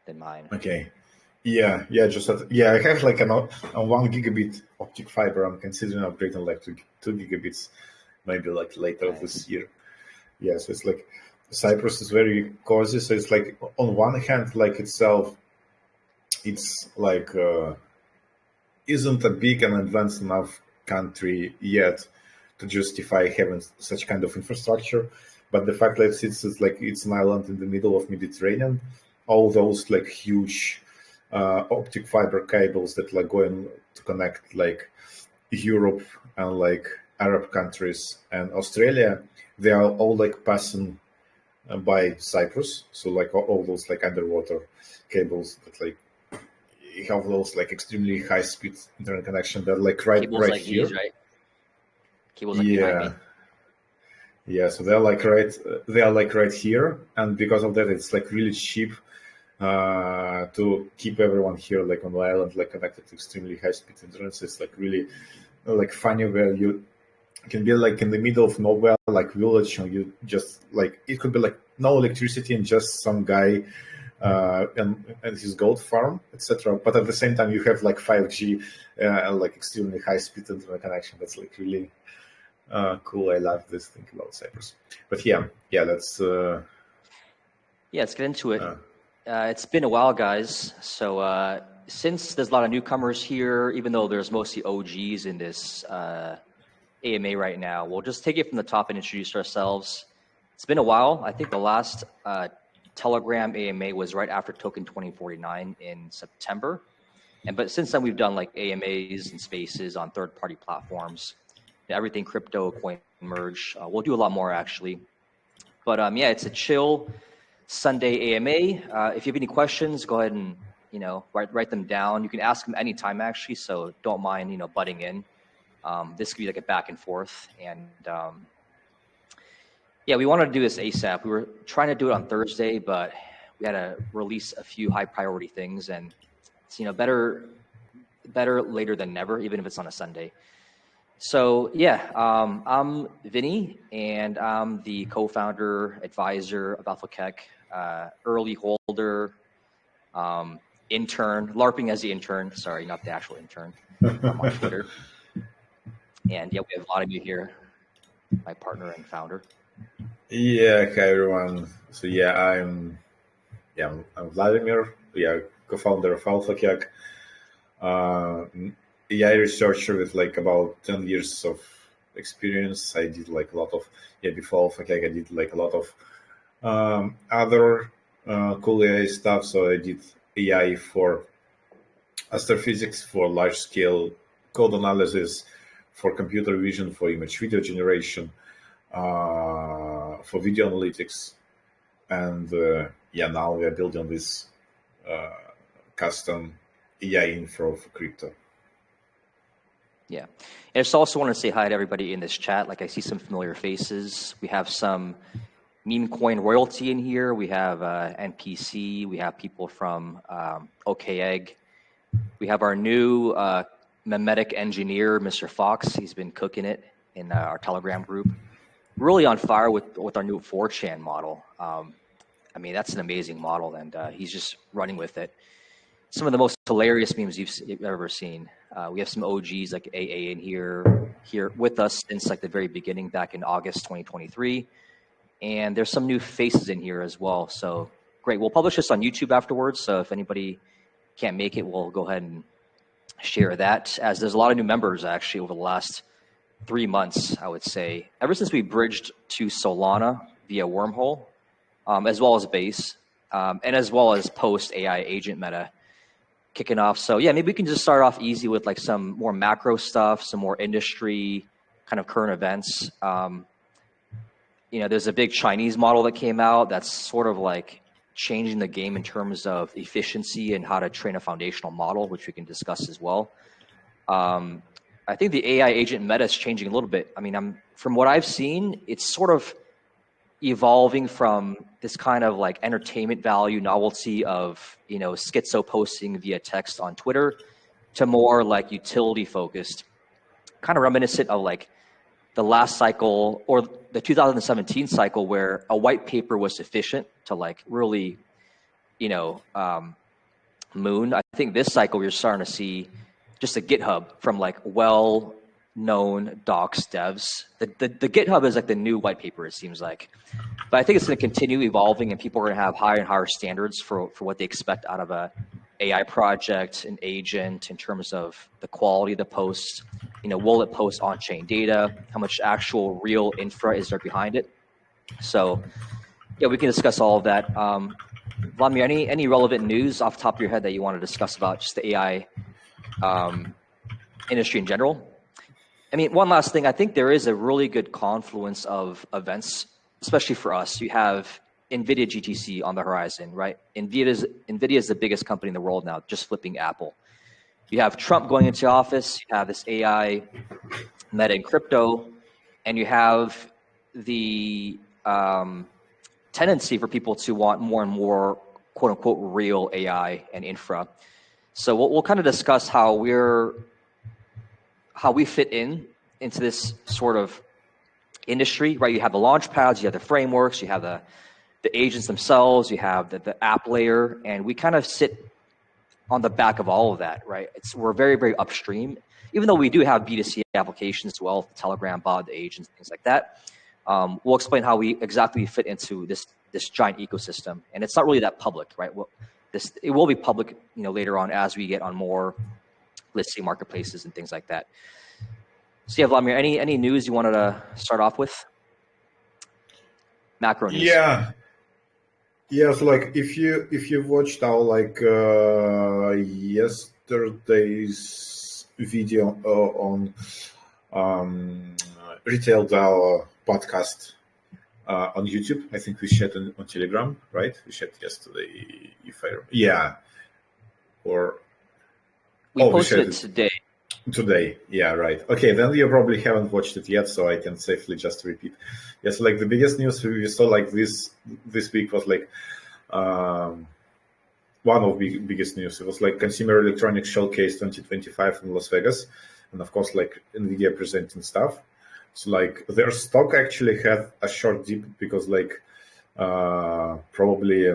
than mine. Okay. Yeah. I have like a 1 gigabit optic fiber. I'm considering upgrading like to 2 gigabits, maybe like later this year. Yeah, so it's like Cyprus is very cozy. So it's like on one hand, like itself, it's like isn't a big and advanced enough country yet to justify having such kind of infrastructure. But the fact that it's an island in the middle of Mediterranean, all those like huge optic fiber cables that like going to connect like Europe and like Arab countries and Australia, they are all like passing by Cyprus. So like all those like underwater cables that like have those like extremely high speed internet connection that like Cables right like here. these, right? Cables like behind me. Yeah, so they are like right here, and because of that, it's like really cheap to keep everyone here like on the island like connected to extremely high speed internet. So it's like really like funny where you can be like in the middle of nowhere, like village, and you just like it could be like no electricity and just some guy and his goat farm, etc. But at the same time, you have like 5G and like extremely high speed internet connection. That's like really cool. I love this thing about Cyprus. But let's let's get into it. It's been a while, guys. So since there's a lot of newcomers here, even though there's mostly OGs in this AMA right now, we'll just take it from the top and introduce ourselves. It's been a while. I think the last Telegram AMA was right after Token 2049 in September. But since then, we've done like AMAs and spaces on third-party platforms, everything crypto, coin merge. We'll do a lot more actually. But it's a chill Sunday AMA. If you have any questions, go ahead and write them down. You can ask them anytime actually, so don't mind butting in. This could be like a back and forth, and we wanted to do this ASAP. We were trying to do it on Thursday, but we had to release a few high priority things, and it's better later than never, even if it's on a Sunday. So I'm Vinny, and I'm the co-founder, advisor of AlphaKek, early holder, intern, LARPing as the intern. Sorry, not the actual intern. I'm on Twitter. And we have a lot of you here, my partner and founder. Yeah, hi everyone. So I'm Vladimir. Co-founder of AlphaKek. AI researcher with like about 10 years of experience. I did like a lot of before AlphaKek I did like a lot of other cool AI stuff. So I did AI for astrophysics, for large scale code analysis, for computer vision, for image video generation, for video analytics, and now we are building this custom AI info for crypto. Yeah. And I just also want to say hi to everybody in this chat. Like I see some familiar faces. We have some meme coin royalty in here. We have NPC. We have people from OKEgg. We have our new memetic engineer, Mr. Fox. He's been cooking it in our Telegram group. Really on fire with our new 4chan model. That's an amazing model, and he's just running with it. Some of the most hilarious memes you've ever seen. We have some OGs like AA in here with us since like the very beginning back in August 2023. And there's some new faces in here as well. So great. We'll publish this on YouTube afterwards. So if anybody can't make it, we'll go ahead and share that, as there's a lot of new members actually over the last 3 months, I would say. Ever since we bridged to Solana via Wormhole, as well as Base, and as well as post AI agent meta kicking off. So maybe we can just start off easy with like some more macro stuff, some more industry kind of current events. There's a big Chinese model that came out that's sort of like changing the game in terms of efficiency and how to train a foundational model, which we can discuss as well. I think the AI agent meta is changing a little bit. From what I've seen, it's sort of evolving from this kind of like entertainment value novelty of, schizo posting via text on Twitter to more like utility focused, kind of reminiscent of like the last cycle or the 2017 cycle, where a white paper was sufficient to like really Moon. I think this cycle you're starting to see just a GitHub from like well-known docs devs. The GitHub is like the new white paper, it seems like. But I think it's going to continue evolving, and people are going to have higher and higher standards for what they expect out of a AI project, an agent, in terms of the quality of the posts. Will it post on-chain data? How much actual real infra is there behind it? So, yeah, we can discuss all of that. Vladimir, any relevant news off the top of your head that you want to discuss about just the AI industry in general? I mean, one last thing. I think there is a really good confluence of events, especially for us. You have NVIDIA GTC on the horizon, right? NVIDIA is the biggest company in the world now, just flipping Apple. You have Trump going into office. You have this AI, Meta, and crypto, and you have the tendency for people to want more and more "quote unquote" real AI and infra. So we'll kind of discuss how we fit into this sort of industry, right? You have the launch pads, you have the frameworks, you have the agents themselves, you have the app layer, and we kind of sit on the back of all of that, right? We're very, very upstream, even though we do have B2C applications as well, the Telegram bot, the agents, things like that. We'll explain how we exactly fit into this giant ecosystem, and it's not really that public, right? It will be public, later on as we get on more listing marketplaces and things like that. So yeah, Vladimir, any news you wanted to start off with? Macro news. Yeah, so like if you watched our yesterday's video on Retail DAO podcast on YouTube, I think we shared on Telegram, right? We shared yesterday, we posted it today. Today, yeah, right. Okay, then you probably haven't watched it yet, so I can safely just repeat. Yes, like the biggest news we saw like this week was like one of the biggest news. It was like Consumer Electronics Showcase 2025 in Las Vegas, and of course like NVIDIA presenting stuff. So like their stock actually had a short dip because like probably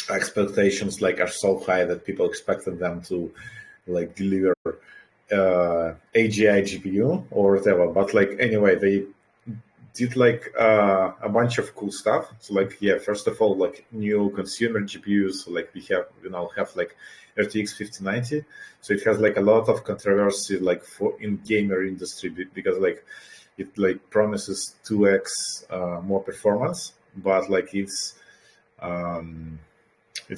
expectations like are so high that people expected them to like deliver AGI GPU or whatever, but like anyway they did like a bunch of cool stuff. So like first of all, like new consumer GPUs. So like we now have like RTX 5090. So it has like a lot of controversy like for in gamer industry because like it like promises 2x more performance, but like it's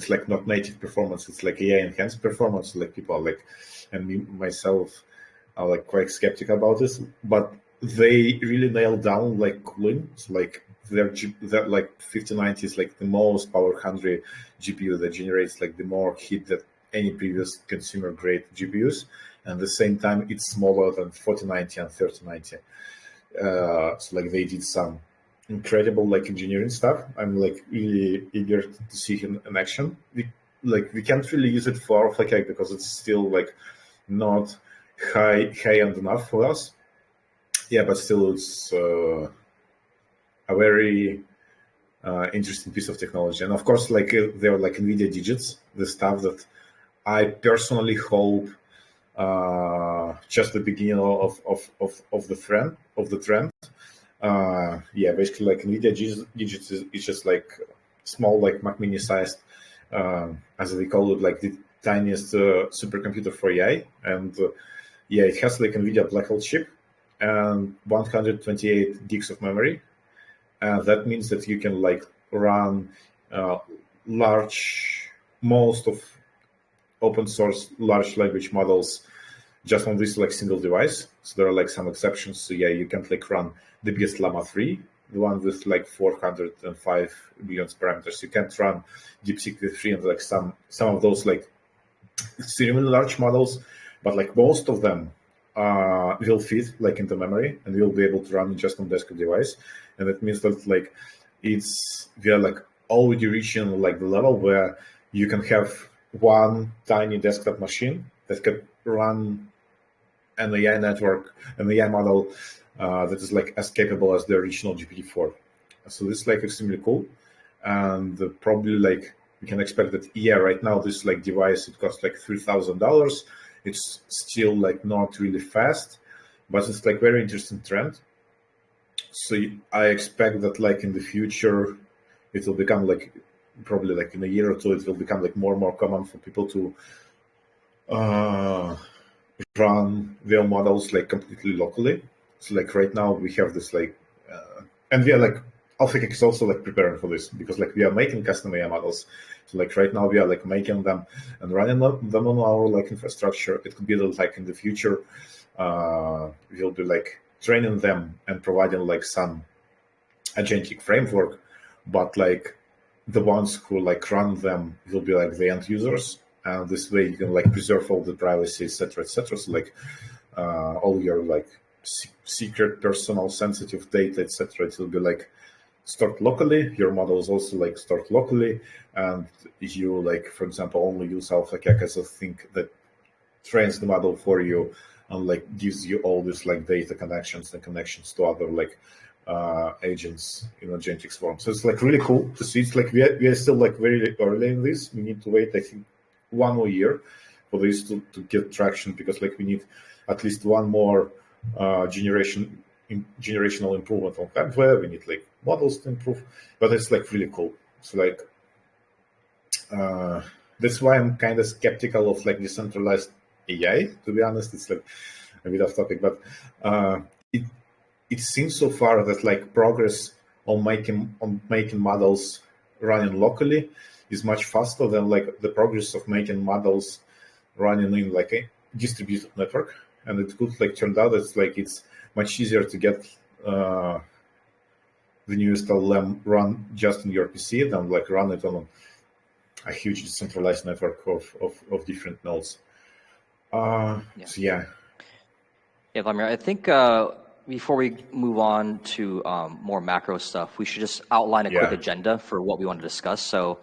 like not native performance. It's like AI enhanced performance. Like people are like, and me myself are like quite skeptical about this, but they really nailed down like cooling. So like their like 5090 is like the most power hungry GPU that generates like the more heat that any previous consumer grade GPUs, and at the same time it's smaller than 4090 and 3090. So like they did some incredible like engineering stuff. I'm like really eager to see him in action. We can't really use it for Flaky because it's still like not high end enough for us. Yeah, but still it's a very interesting piece of technology. And of course, like there are like NVIDIA digits, the stuff that I personally hope just the beginning of the trend. Basically like NVIDIA digits is just like small, like Mac Mini sized, as they call it, like the tiniest supercomputer for AI. And it has like NVIDIA Blackwell chip and 128 gigs of memory. And that means that you can like run most of open source large language models just on this like single device. So there are like some exceptions. So you can't like run the biggest Llama 3, the one with like 405 billion parameters. You can't run DeepSeek V3 and like some of those like extremely large models, but like most of them will fit like into memory and will be able to run just on desktop device. And that means that like we are like already reaching like the level where you can have one tiny desktop machine that can run an AI network, an AI model that is like as capable as the original GPT-4. So this is like extremely cool, and probably like we can expect that, yeah, right now this like device, it costs like $3,000. It's still like not really fast, but it's like very interesting trend. So I expect that like in the future, it will become like probably like in a year or two, it will become like more and more common for people to run their models like completely locally. So like right now we have this like, and we are like, Alphacake is also like preparing for this because like we are making custom AI models. So like right now we are like making them and running them on our like infrastructure. It could be that like in the future, we'll be like training them and providing like some agentic framework, but like the ones who like run them will be like the end users, and this way you can like preserve all the privacy, etc., etc. So like all your like secret, personal, sensitive data, etc. It will be like stored locally. Your models also like stored locally, and you like, for example, only use Alphacake as a thing that trains the model for you and like gives you all this like data connections and connections to other like agents in agentic form. So it's like really cool to see. It's like we are still like very early in this. We need to wait, I think, 1 more year for this to get traction, because like we need at least one more generational improvement on hardware. We need like models to improve, but it's like really cool. So like that's why I'm kind of skeptical of like decentralized AI. To be honest, it's like a bit off topic, but it seems so far that like progress on making models running locally is much faster than like the progress of making models running in like a distributed network. And it could like turn out it's like it's much easier to get the newest LLM run just in your PC than like run it on a huge decentralized network of different nodes. So yeah. Yeah, Vladimir, I think before we move on to more macro stuff, we should just outline a quick agenda for what we want to discuss. So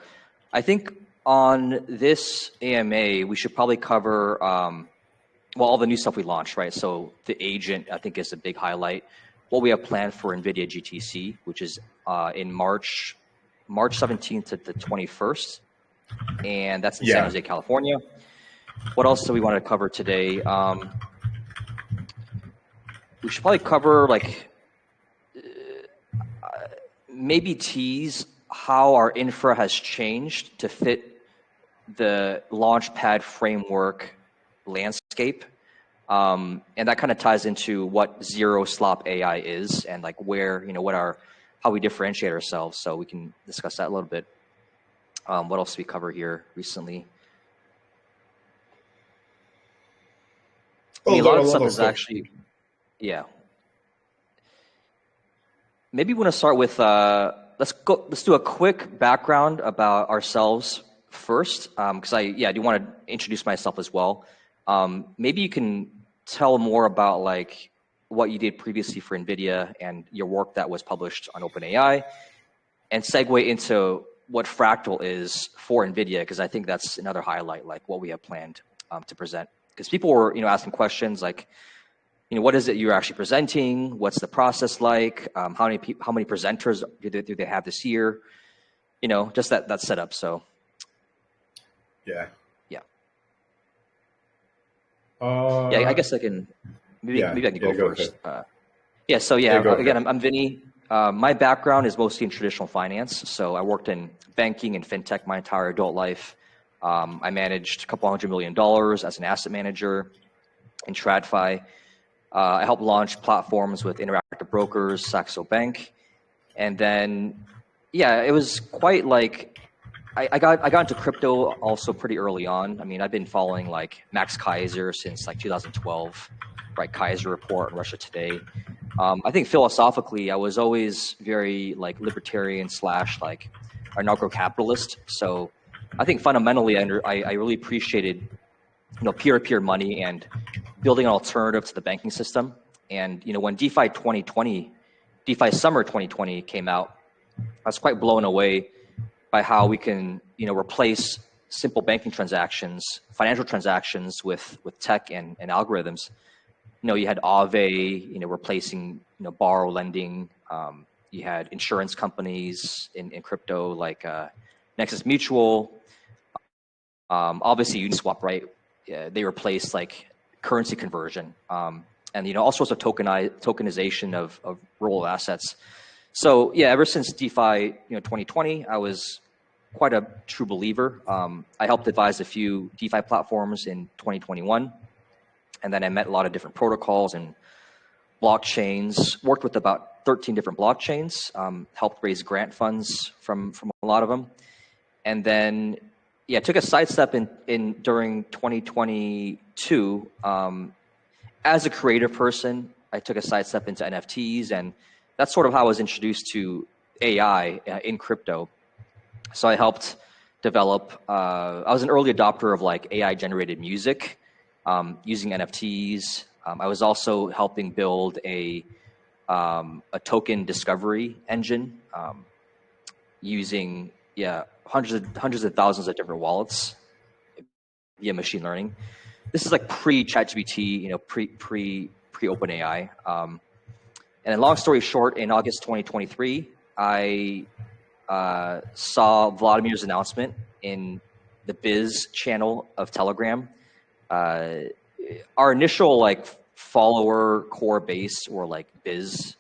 I think on this AMA, we should probably cover, well, all the new stuff we launched, right? So the agent, I think, is a big highlight. What we have planned for NVIDIA GTC, which is in March 17th to the 21st. And that's in San Jose, California. What else do we want to cover today? We should probably cover like maybe tease how our infra has changed to fit the Launchpad framework landscape. And that kind of ties into what zero slop AI is and like where, how we differentiate ourselves. So we can discuss that a little bit. What else do we cover here recently? A lot of stuff is actually, Maybe we want to start with, let's do a quick background about ourselves first, because I do want to introduce myself as well. Maybe you can tell more about like what you did previously for NVIDIA and your work that was published on OpenAI, and segue into what Fractal is for NVIDIA, because I think that's another highlight, like what we have planned to present. Because people were, asking questions like, what is it you're actually presenting? What's the process like? How many presenters do they have this year? Just that setup. So, yeah. I guess I can. Maybe I can go first. So again, I'm Vinny. My background is mostly in traditional finance. So I worked in banking and fintech my entire adult life. I managed a couple $100 million as an asset manager in TradFi. I helped launch platforms with Interactive Brokers, Saxo Bank, and then it was quite like I got into crypto also pretty early on. I mean, I've been following like Max Kaiser since like 2012, right? Kaiser Report, Russia Today. I think philosophically, I was always very like libertarian / like anarcho-capitalist. So I think fundamentally, I really appreciated peer-to-peer money and building an alternative to the banking system. And when DeFi Summer 2020 came out, I was quite blown away by how we can replace simple banking transactions, financial transactions with tech and algorithms. You had Aave, replacing borrow lending. You had insurance companies in crypto like Nexus Mutual, obviously Uniswap, right? They replaced like currency conversion, and all sorts of tokenization of real assets. So yeah, ever since DeFi 2020, I was quite a true believer. I helped advise a few DeFi platforms in 2021, and then I met a lot of different protocols and blockchains. Worked with about 13 different blockchains. Helped raise grant funds from a lot of them, and then yeah, took a sidestep in during 2022. As a creative person, I took a sidestep into NFTs, and that's sort of how I was introduced to AI in crypto. So I helped develop. I was an early adopter of like AI generated music using NFTs. I was also helping build a token discovery engine using hundreds of thousands of different wallets via machine learning. This is like pre ChatGPT, pre OpenAI. And then, long story short, in August 2023, I saw Vladimir's announcement in the Biz channel of Telegram. Our initial like follower core base were like Biz,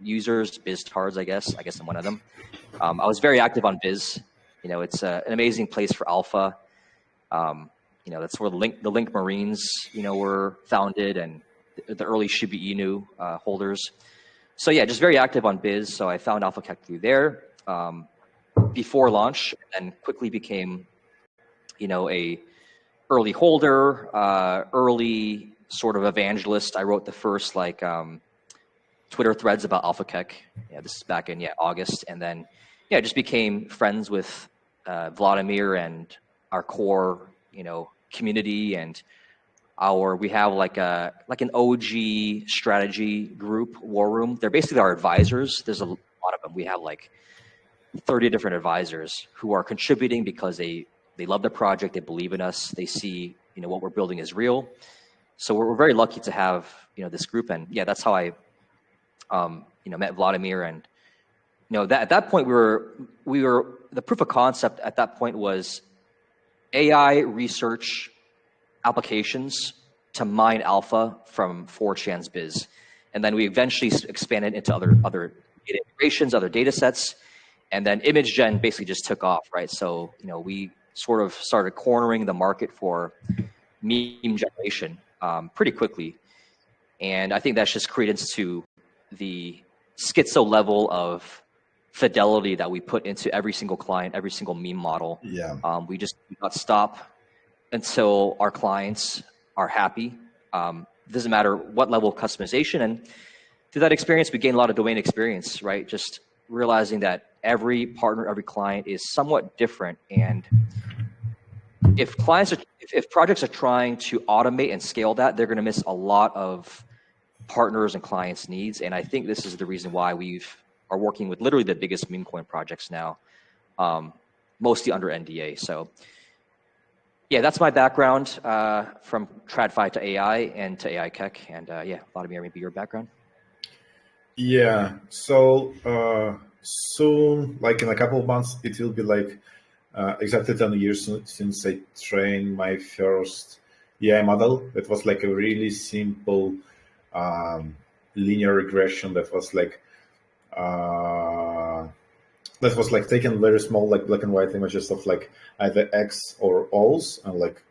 users, BizTards, I guess I'm one of them. I was very active on Biz. It's an amazing place for alpha. That's where the Link Marines, were founded, and the early Shiba Inu holders. So yeah, just very active on Biz. So I found AlphaKek through there before launch, and quickly became, a early holder, early sort of evangelist. I wrote the first like Twitter threads about AlphaKek. Yeah, this is back in August, and then just became friends with Vladimir and our core, community, and we have like an OG strategy group, War Room. They're basically our advisors. There's a lot of them. We have like 30 different advisors who are contributing because they love the project, they believe in us, they see what we're building is real. So we're very lucky to have this group, and that's how I met Vladimir. And at that point we were the proof of concept at that point was AI research applications to mine alpha from 4chan's Biz, and then we eventually expanded into other data integrations, other data sets, and then image gen basically just took off, right? So we sort of started cornering the market for meme generation pretty quickly, and I think that's just credence to the schizo level of fidelity that we put into every single client, every single meme model. Yeah. We just do not stop until our clients are happy. Doesn't matter what level of customization. And through that experience, we gained a lot of domain experience, right? Just realizing that every partner, every client is somewhat different. And if projects are trying to automate and scale that, they're going to miss a lot of partners and clients' needs. And I think this is the reason why we are working with literally the biggest meme coin projects now, mostly under NDA. So yeah, that's my background from TradFi to AI and to AI Kek. And Vladimir, maybe your background? Yeah, so soon, like in a couple of months, it will be like exactly 10 years since I trained my first AI model. It was like a really simple linear regression that was like taking very small like black and white images of like either X or O's and like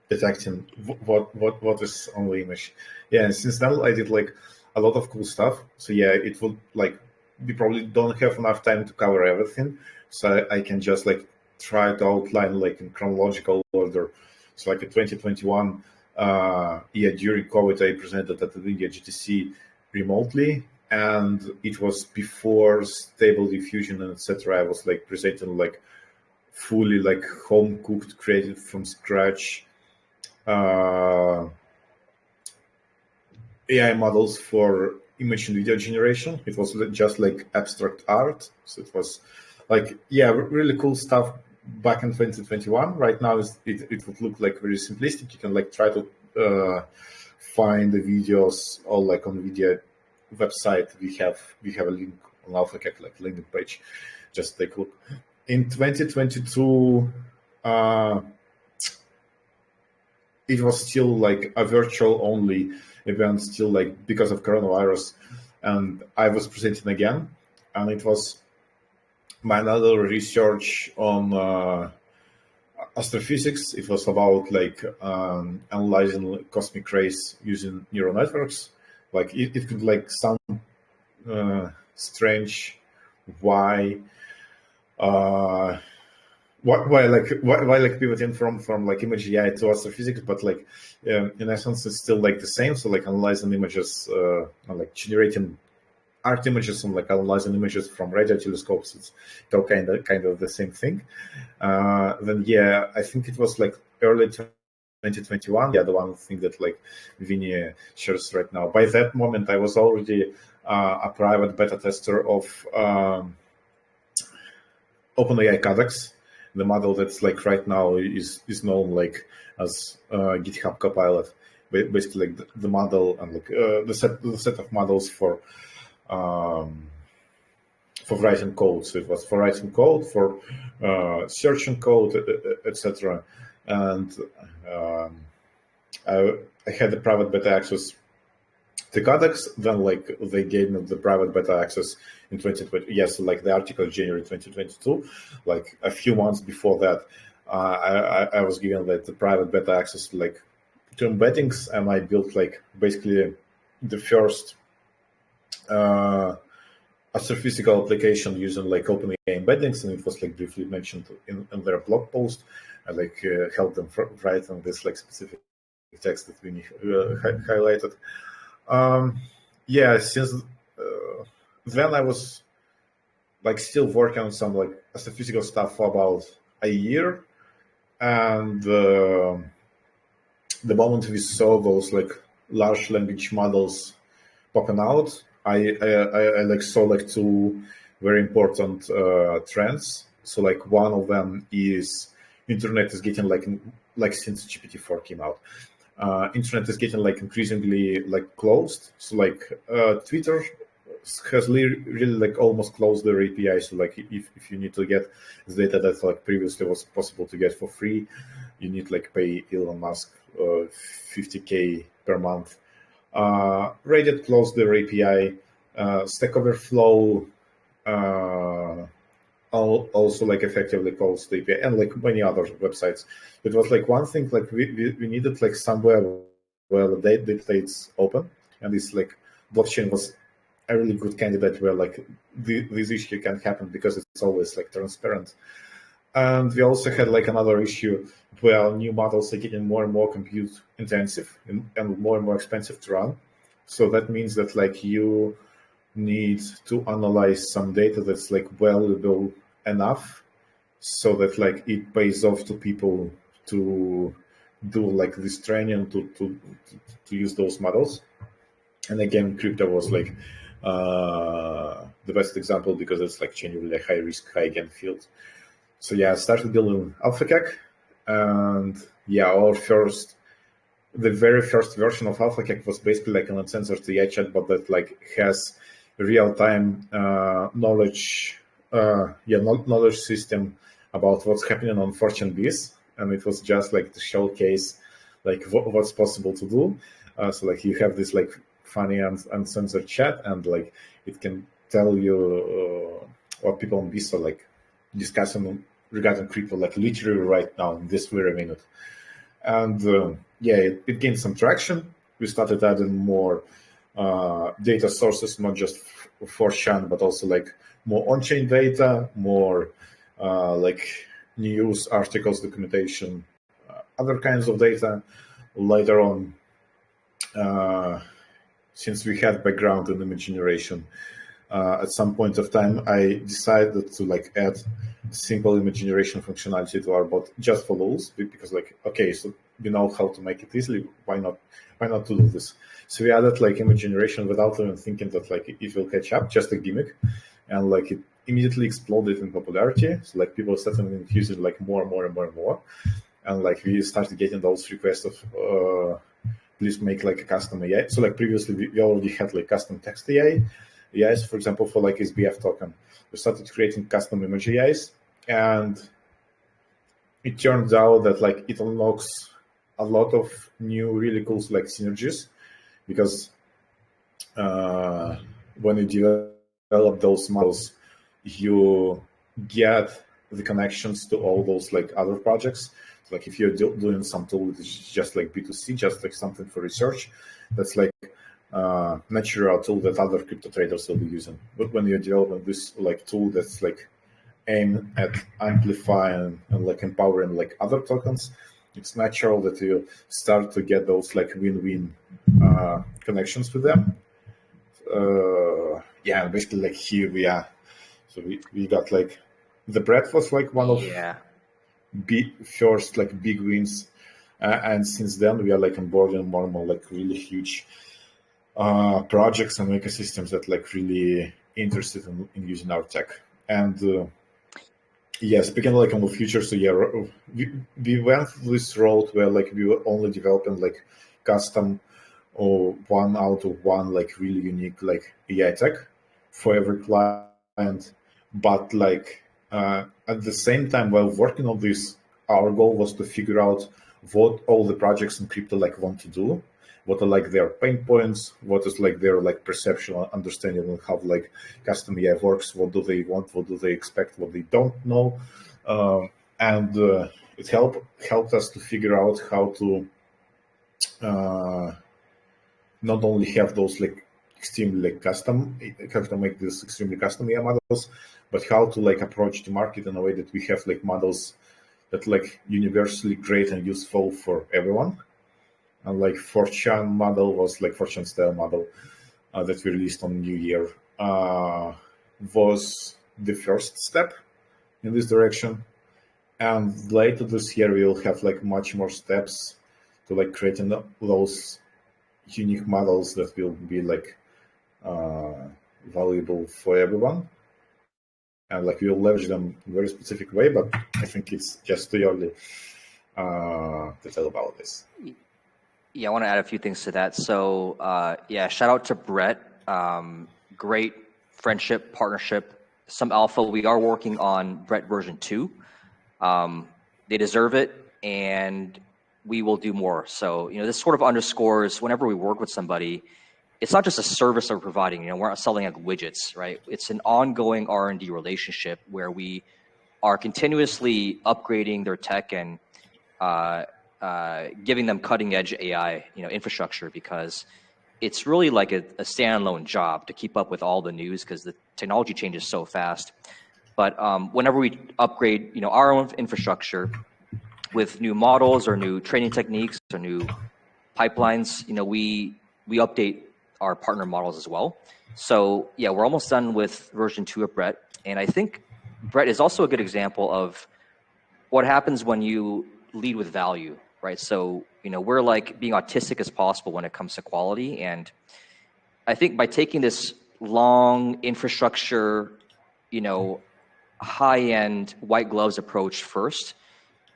detecting what is on the image. Yeah, and since then I did like a lot of cool stuff. So yeah, it would like we probably don't have enough time to cover everything. So I can just like try to outline like in chronological order. So like in 2021, during COVID, I presented at the NVIDIA GTC remotely, and it was before Stable Diffusion and etc. I was like presenting like fully like home cooked, created from scratch AI models for image and video generation. It was just like abstract art. So it was like, really cool stuff back in 2021. Right now, it would look like very simplistic. You can like try to find the videos all like on NVIDIA website. We have a link on AlphaKek, like landing page. Just take a look. in 2022, it was still like a virtual only event, still like because of coronavirus, and I was presenting again, and it was my another research on astrophysics. It was about like analyzing cosmic rays using neural networks. Like it could like sound strange why why pivoting from like image AI to astrophysics, but like in essence it's still like the same. So like analyzing images, like generating art images and like analyzing images from radio telescopes, it's all kind of the same thing. Then yeah, I think it was like early 2021. Yeah, the one thing that like Vinny shares right now. By that moment, I was already a private beta tester of OpenAI Codex, the model that's like right now is known like as GitHub Copilot. Basically, like the model and like the set of models for writing code. So it was for writing code, for searching code, etc. And I had the private beta access to Codex. Then like they gave me the private beta access in 2020. Yes, like the article January 2022. Like a few months before that, I was given like the private beta access to like to embeddings, and I built like basically the first astrophysical application using like OpenAI embeddings, and it was like briefly mentioned in their blog post. I like helped them write on this like specific text that we highlighted. Yeah, since then I was like still working on some like astrophysical stuff for about a year, and the moment we saw those like large language models popping out, I like saw like two very important trends. So like one of them is internet is getting like since GPT-4 came out, internet is getting like increasingly like closed. So like Twitter has really like almost closed their API. So like if you need to get the data that like previously was possible to get for free, you need like pay Elon Musk $50K per month. Reddit closed their API. Stack Overflow also like effectively closed the API, and like many other websites. It was like one thing like we needed like somewhere where the data is open, and this like blockchain was a really good candidate where like this issue can happen because it's always like transparent. And we also had like another issue where new models are getting more and more compute intensive and more expensive to run. So that means that like you need to analyze some data that's like valuable enough so that like it pays off to people to do like this training to use those models. And again, crypto was like the best example because it's like genuinely a high risk, high gain field. So yeah, I started building AlphaCAC, and yeah, the very first version of AlphaCAC was basically like an uncensored AI chatbot that like has real-time knowledge system about what's happening on Fortune Biz, and it was just like to showcase like what's possible to do. So like you have this like funny and uncensored chat, and like it can tell you what people on Biz are like discussing regarding crypto, like literally right now in this very minute. And yeah, it gained some traction. We started adding more data sources, not just for Shan, but also like more on-chain data, more like news articles, documentation, other kinds of data. Later on, since we had background in image generation, at some point of time, I decided to like add simple image generation functionality to our bot just for lulz, because like, okay, so we know how to make it easily. Why not to do this? So we added like image generation without even thinking that like it will catch up, just a gimmick, and like it immediately exploded in popularity. So like people started using like more and more, and like we started getting those requests of please make like a custom AI. So like previously we already had like custom text AIs, for example, for like SBF token. We started creating custom image AIs, and it turns out that like it unlocks a lot of new really cool like synergies, because when you develop those models, you get the connections to all those like other projects. Like if you're doing some tool that is just like B2C, just like something for research, that's like natural tool that other crypto traders will be using. But when you're developing this like tool that's like aimed at amplifying and like empowering like other tokens, it's natural that you start to get those like win-win connections with them. Yeah, basically like here we are. So we got like the breadth was like one of first like big wins, and since then we are like onboarding more and more like really huge projects and ecosystems that like really interested in using our tech. And yeah, speaking like on the future, so yeah, we went this road where like we were only developing like custom or one out of one like really unique like AI tech for every client. But like at the same time, while working on this, our goal was to figure out what all the projects in crypto like want to do, what are like their pain points, what is like their like perceptual understanding of how like custom AI works, what do they want, what do they expect, what they don't know, and it helped us to figure out how to not only have those like extremely like custom, how to make this extremely custom AI models, but how to like approach the market in a way that we have like models that like universally great and useful for everyone. And like 4chan model was like 4chan style model that we released on New Year was the first step in this direction. And later this year we'll have like much more steps to like creating those unique models that will be like valuable for everyone, and like we'll leverage them in a very specific way, but I think it's just too early to tell about this. Yeah, I want to add a few things to that. So yeah, shout out to Brett. Great friendship, partnership, some alpha. We are working on Brett version 2. They deserve it, and we will do more. So, this sort of underscores whenever we work with somebody, it's not just a service that we're providing. We're not selling like widgets, right? It's an ongoing R&D relationship where we are continuously upgrading their tech and giving them cutting edge AI, infrastructure, because it's really like a standalone job to keep up with all the news because the technology changes so fast. But whenever we upgrade, our own infrastructure with new models or new training techniques or new pipelines, we update our partner models as well. So yeah, we're almost done with version 2 of Brett, and I think Brett is also a good example of what happens when you lead with value, right? So we're like being autistic as possible when it comes to quality, and I think by taking this long infrastructure, high-end white gloves approach first,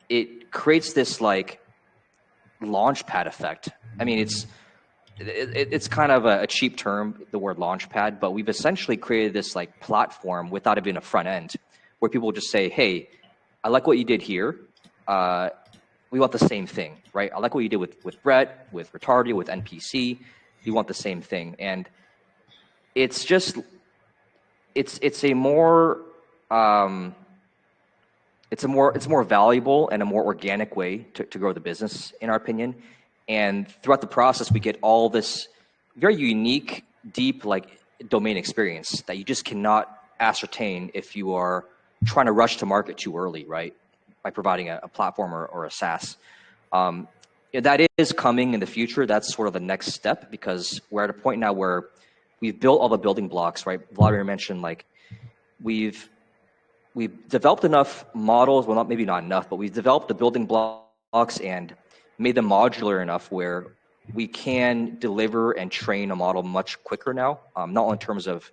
it creates this like launch pad effect. I mean, it's kind of a cheap term, the word launch pad, but we've essentially created this like platform without it being a front end where people just say, hey, I like what you did here. We want the same thing, right? I like what you did with Brett, with Retardio, with NPC. We want the same thing. And it's just, it's a more valuable and a more organic way to grow the business, in our opinion. And throughout the process, we get all this very unique, deep, like domain experience that you just cannot ascertain if you are trying to rush to market too early, right? By providing a platform or a SaaS. That is coming in the future. That's sort of the next step, because we're at a point now where we've built all the building blocks, right? Vladimir mentioned like we've developed enough models, well, maybe not enough, but we've developed the building blocks and made them modular enough where we can deliver and train a model much quicker now, not only in terms of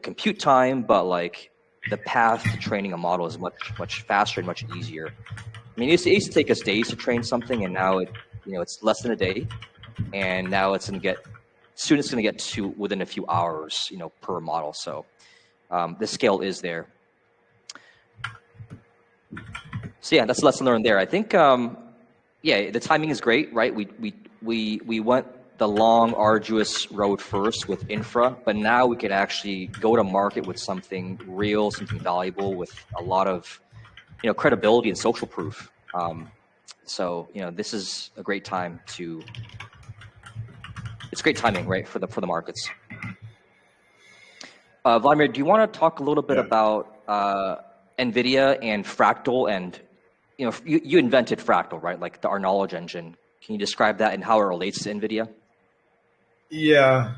compute time, but like the path to training a model is much faster and much easier. I mean, it used to take us days to train something, and now it's less than a day, and now it's going to get to within a few hours, per model. So the scale is there. So yeah, that's a lesson learned there. I think, yeah, the timing is great, right? We went the long, arduous road first with infra, but now we could actually go to market with something real, something valuable, with a lot of credibility and social proof. So this is a great time to. It's great timing, right, for the markets. Vladimir, do you want to talk a little bit Yeah. about NVIDIA and Fractal? And you invented Fractal, right? Like our knowledge engine. Can you describe that and how it relates to NVIDIA? Yeah.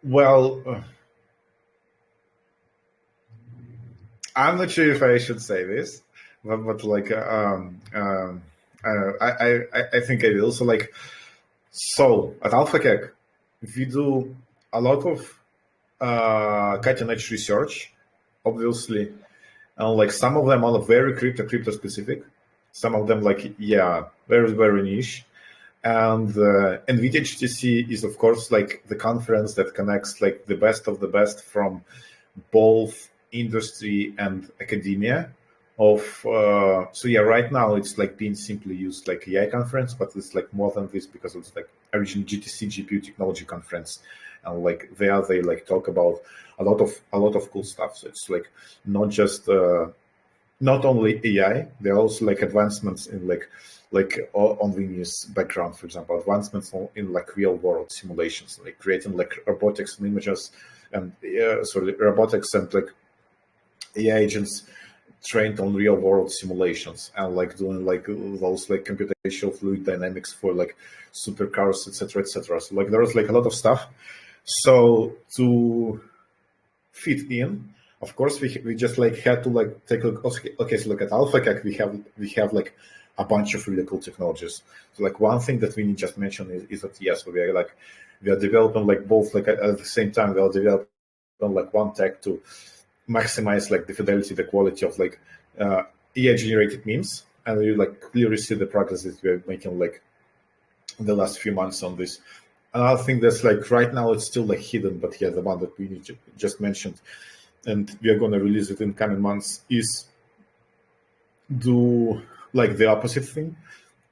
Well, I'm not sure if I should say this, but like, I think I will. So like, so at AlphaCac, we do a lot of cutting edge research, obviously, and like some of them are very crypto specific. Some of them very very niche. And NVIDIA GTC is of course like the conference that connects like the best of the best from both industry and academia. Right now it's like being simply used like AI conference, but it's like more than this because it's like original GTC GPU technology conference, and like they like talk about a lot of cool stuff. So it's like not just not only AI, there are also like advancements in like on Linus background, for example, advancements in like real world simulations, like creating like robotics and images and robotics and like AI agents trained on real world simulations and like doing like those like computational fluid dynamics for like supercars, etc., etc. So like there was like a lot of stuff. So to fit in, of course, we just like had to like take a look. Okay, so look at AlphaCac. We have like a bunch of really cool technologies. So like one thing that we just mentioned is that yes, we are developing like both like at the same time we are developing like one tech to maximize like the fidelity, the quality of like AI generated memes, and you like clearly see the progress that we're making like in the last few months on this. Another thing that's like right now it's still like hidden, but yeah, the one that we just mentioned, and we are going to release it in coming months, is do like the opposite thing.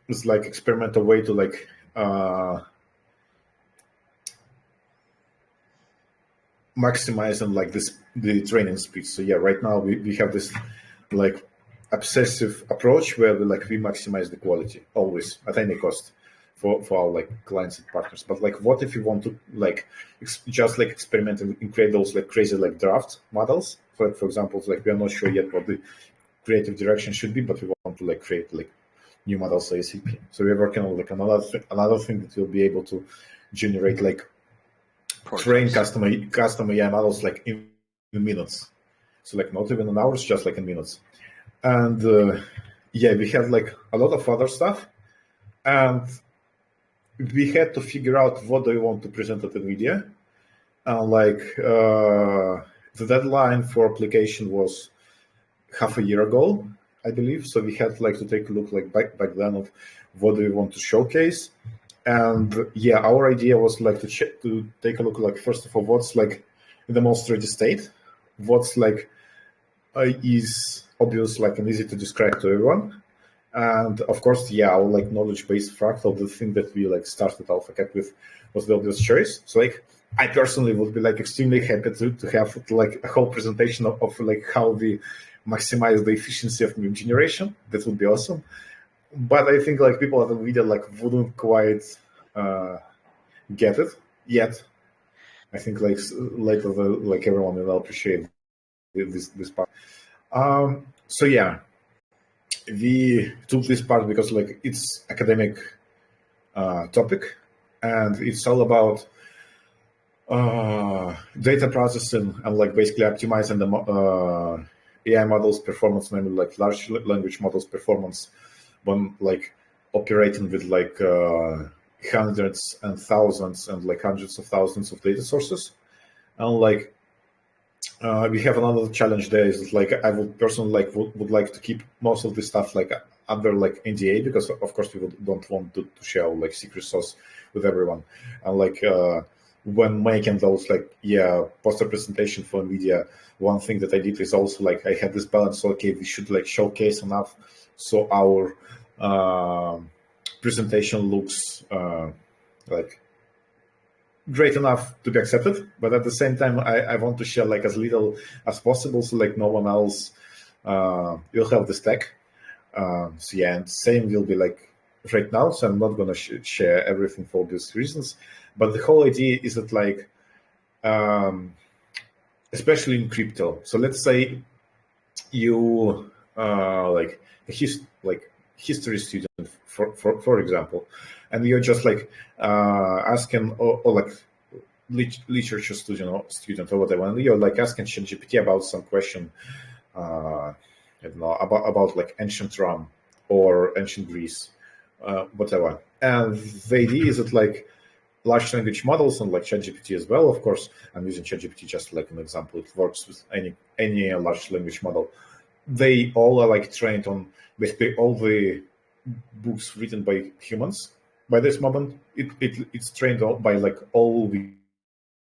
It's like experimental way to like maximize and like the training speed. So yeah, right now we have this like obsessive approach where we maximize the quality always at any cost for our like clients and partners. But like what if you want to like just like experiment and create those like crazy like draft models? For example, like we are not sure yet what the creative direction should be, but we want to like create like new models ASAP. So we're working on like another thing that will be able to generate like train custom AI models like in minutes. So like not even in hours, just like in minutes. And we have like a lot of other stuff, and we had to figure out what do we want to present at NVIDIA. The deadline for application was half a year ago, I believe. So we had like to take a look like back then of what do we want to showcase. And yeah, our idea was like to take a look like first of all what's like in the most ready state, what's like is obvious like and easy to describe to everyone. And of course, yeah, our like knowledge-based fractal, the thing that we like started AlphaCat with was the obvious choice. So like I personally would be like extremely happy to have like a whole presentation of like how we maximize the efficiency of meme generation. That would be awesome. But I think like people at NVIDIA like wouldn't quite get it yet. I think like later like everyone will appreciate this part. So yeah, we took this part because like it's academic topic, and it's all about data processing and like basically optimizing the AI models performance, namely like large language models performance when like operating with like hundreds and thousands and like hundreds of thousands of data sources. And like we have another challenge there is like I would personally like would like to keep most of this stuff like under like NDA, because of course we don't want to share like secret sauce with everyone. And like when making those poster presentation for NVIDIA, one thing that I did is also I had this balance. So, okay, we should showcase enough so our presentation looks great enough to be accepted, but at the same time, I want to share as little as possible, so no one else will have the stack. So yeah, and same will be right now. So I'm not gonna share everything for these reasons, but the whole idea is that especially in crypto. So let's say you history student, for example, and you're just asking or literature student or whatever, and you're asking ChatGPT about some question, I don't know, about ancient Rome or ancient Greece, whatever. And the idea is that large language models and ChatGPT as well, of course, I'm using ChatGPT just an example. It works with any large language model. They all are trained on basically all the books written by humans. By this moment, it's trained by all the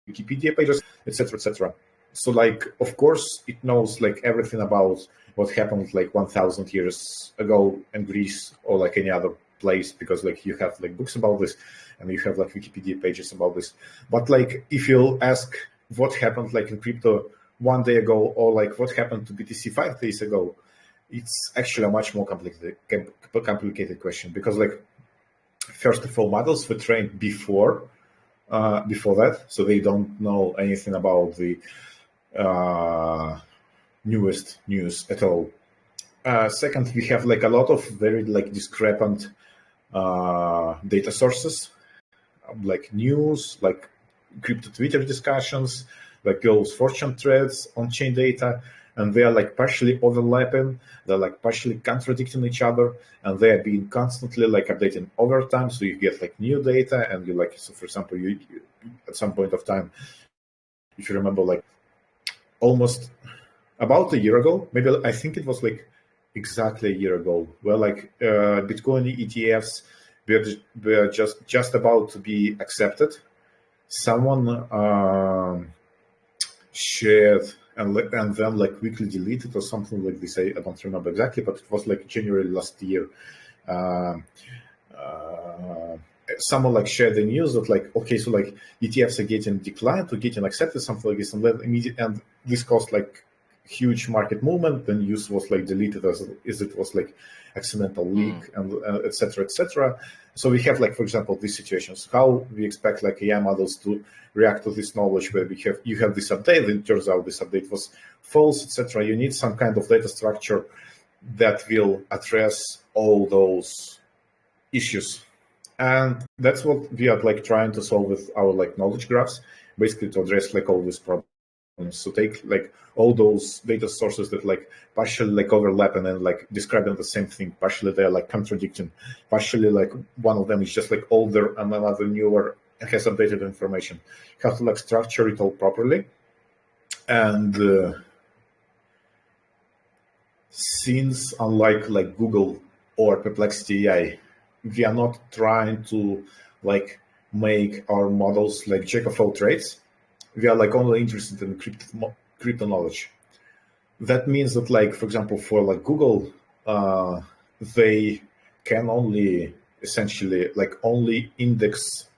Wikipedia pages, etc., etc. So of course, it knows everything about what happened 1,000 years ago in Greece or any other place, because you have books about this and you have Wikipedia pages about this. But if you ask what happened in crypto 1 day ago or what happened to BTC 5 days ago, it's actually a much more complicated question, because first of all, models were trained before that, so they don't know anything about the newest news at all. Second, we have a lot of very discrepant data sources, news, crypto Twitter discussions, those fortune threads, on-chain data, and they are partially overlapping, they're partially contradicting each other, and they are being constantly updating over time. So you get new data, and you so for example, you at some point of time, if you remember, almost about a year ago, maybe I think it was exactly a year ago, where Bitcoin ETFs were just about to be accepted. Someone shared and then quickly deleted or something like this. I don't remember exactly, but it was January last year. Someone shared the news that okay, so ETFs are getting declined or getting accepted, something like this, and then and this caused huge market movement. The news was deleted as it was accidental leak, and etc., etc. So we have for example, these situations. How we expect AI models to react to this knowledge, where you have this update, and it turns out this update was false, etc. You need some kind of data structure that will address all those issues, and that's what we are trying to solve with our knowledge graphs, basically to address all these problems. So take all those data sources that partially overlap and then describing the same thing, partially they're contradicting, partially one of them is just older and another newer and has updated information. Have to structure it all properly. And since unlike Google or Perplexity AI, we are not trying to make our models jack of all trades. We are only interested in crypto knowledge. That means that for example, for Google, they can only essentially only index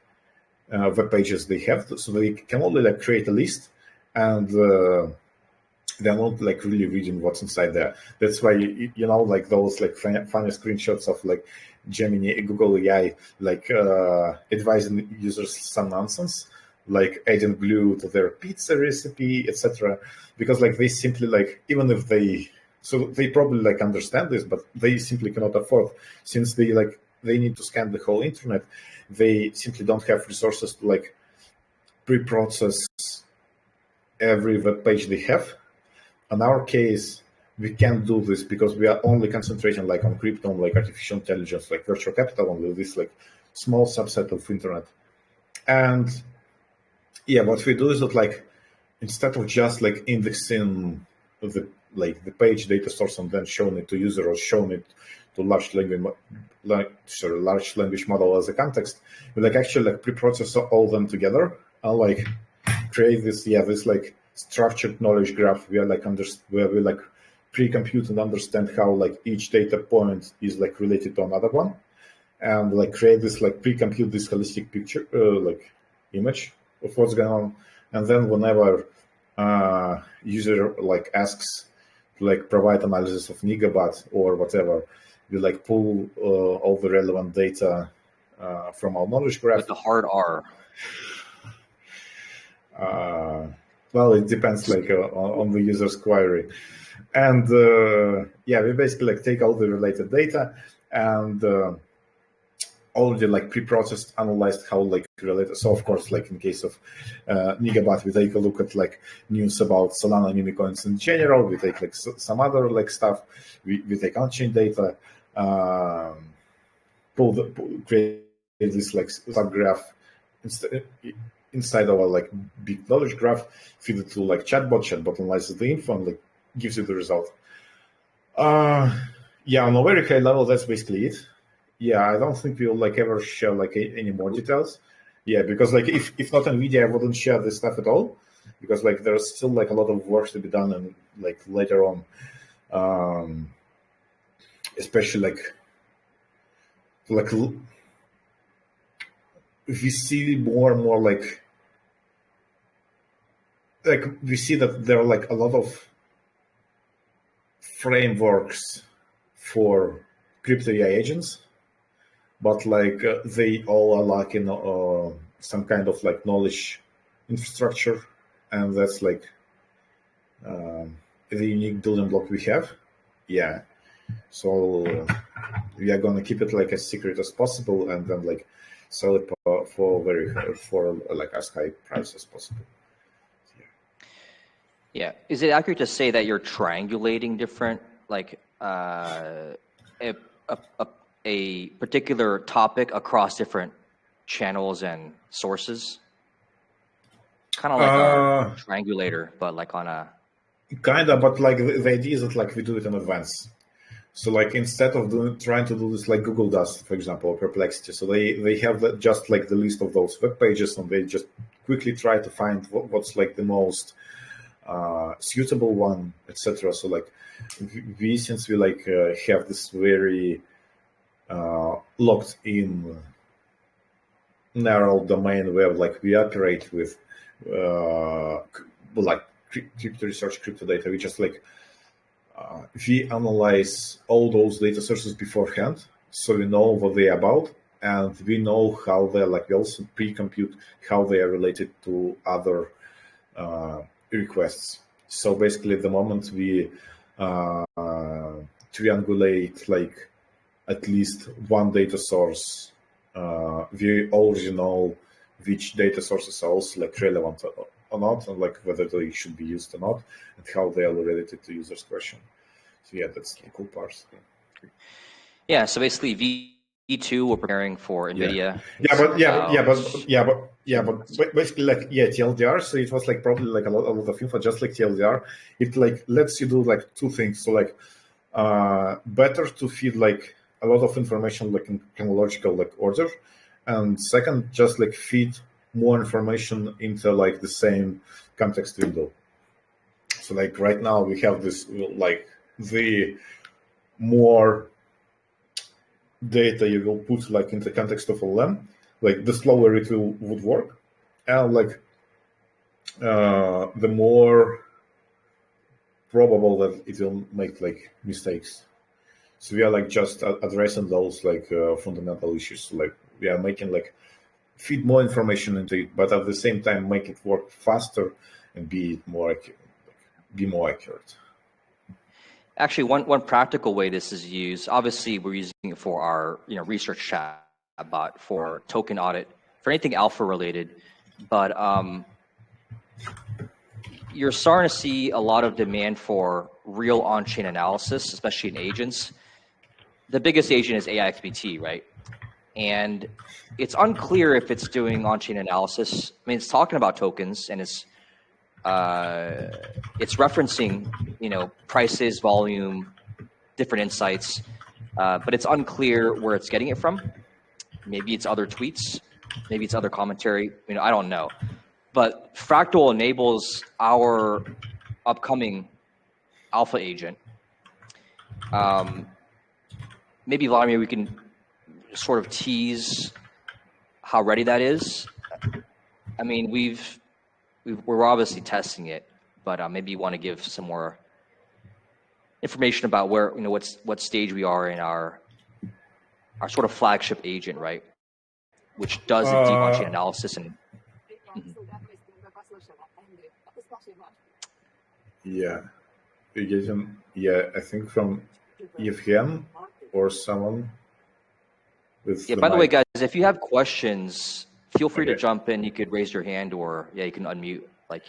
web pages they have. So they can only create a list, and they're not really reading what's inside there. That's why those funny screenshots of Gemini, Google AI, advising users some nonsense, adding glue to their pizza recipe, etc. Because they simply even if they probably understand this, but they simply cannot afford, since they need to scan the whole internet. They simply don't have resources to pre-process every web page they have. In our case, we can't do this because we are only concentrating on crypto, artificial intelligence, virtual capital, on this small subset of internet. And yeah, what we do is that instead of just indexing the page data source and then showing it to user or showing it to large language model as a context, we actually pre-process all them together like create this like structured knowledge graph where where we like pre-compute and understand how like each data point is like related to another one, and like create this like pre-compute this holistic picture like image of what's going on, and then whenever user like asks to like provide analysis of Nigabat or whatever, we like pull all the relevant data from our knowledge graph. With the hard R. Well, it depends like on the user's query. And yeah, we basically like take all the related data and already like pre-processed, analyzed how like related. So of course, like in case of Nigabat, we take a look at like news about Solana meme coins in general. We take like some other like stuff. We take on-chain data, create this like subgraph inside our like big knowledge graph, feed it to like chatbot analyzes the info and like gives you the result. Yeah, on a very high level, that's basically it. Yeah, I don't think we'll like ever share like any more details. Yeah, because like if not NVIDIA, I wouldn't share this stuff at all, because like there's still like a lot of work to be done, and like later on, especially like we see more and more like we see that there are like a lot of frameworks for crypto AI agents, but like they all are lacking some kind of like knowledge infrastructure, and that's like the unique building block we have. Yeah, so we are gonna keep it like as secret as possible, and then like sell it for like as high price as possible. Yeah. Is it accurate to say that you're triangulating different, like a particular topic across different channels and sources? Kind of like a triangulator, but like on a... Kinda, but like the idea is that like we do it in advance. So like instead of trying to do this like Google does, for example, or Perplexity, so they have just like the list of those web pages, and they just quickly try to find what's like the most suitable one, etc. So like since we like have this very locked in narrow domain where like we operate with like crypto research, crypto data, we just like we analyze all those data sources beforehand, so we know what they're about, and we know how they're like, we also pre-compute how they are related to other requests. So basically, the moment we triangulate like at least one data source, we already know which data sources are also like relevant or not, and like whether they should be used or not, and how they are related to users' question. So yeah, that's the cool part. Yeah. So basically, V2 we're preparing for NVIDIA. But basically like TLDR. So it was like probably like a lot of info, just like TLDR. It like lets you do like two things. So like better to feed like a lot of information like in chronological like order, and second, just like feed more information into like the same context window. So like right now we have this like the more data you will put like in the context of LM, like the slower it would work, and like the more probable that it will make like mistakes. So we are like just addressing those like fundamental issues. Like we are making like feed more information into it, but at the same time make it work faster and be more accurate. Actually, one practical way this is used, obviously we're using it for our research chatbot for token audit, for anything alpha related, but you're starting to see a lot of demand for real on-chain analysis, especially in agents. The biggest agent is AIXBT, right? And it's unclear if it's doing on-chain analysis. I mean, it's talking about tokens, and it's referencing, prices, volume, different insights, but it's unclear where it's getting it from. Maybe it's other tweets, maybe it's other commentary. I don't know. But Fractal enables our upcoming alpha agent. Maybe, Vladimir, we can sort of tease how ready that is. I mean, we're obviously testing it, but maybe you want to give some more information about where, what stage we are in our sort of flagship agent, right? Which does a deep on-chain analysis and. Yeah, I think from Evgen or someone with. Yeah. By the way, guys, if you have questions, feel free to jump in. You could raise your hand, or you can unmute. Like,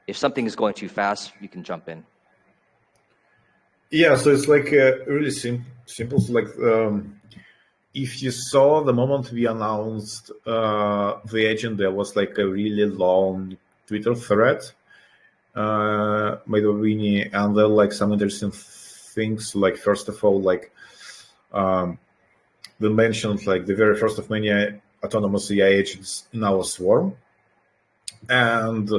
if something is going too fast, you can jump in. Yeah, so it's like really simple. So like, if you saw the moment we announced the agent, there was like a really long Twitter thread made by Winnie, and there like some interesting things. Like, first of all, like they mentioned like the very first of many autonomous AI agents in our swarm, and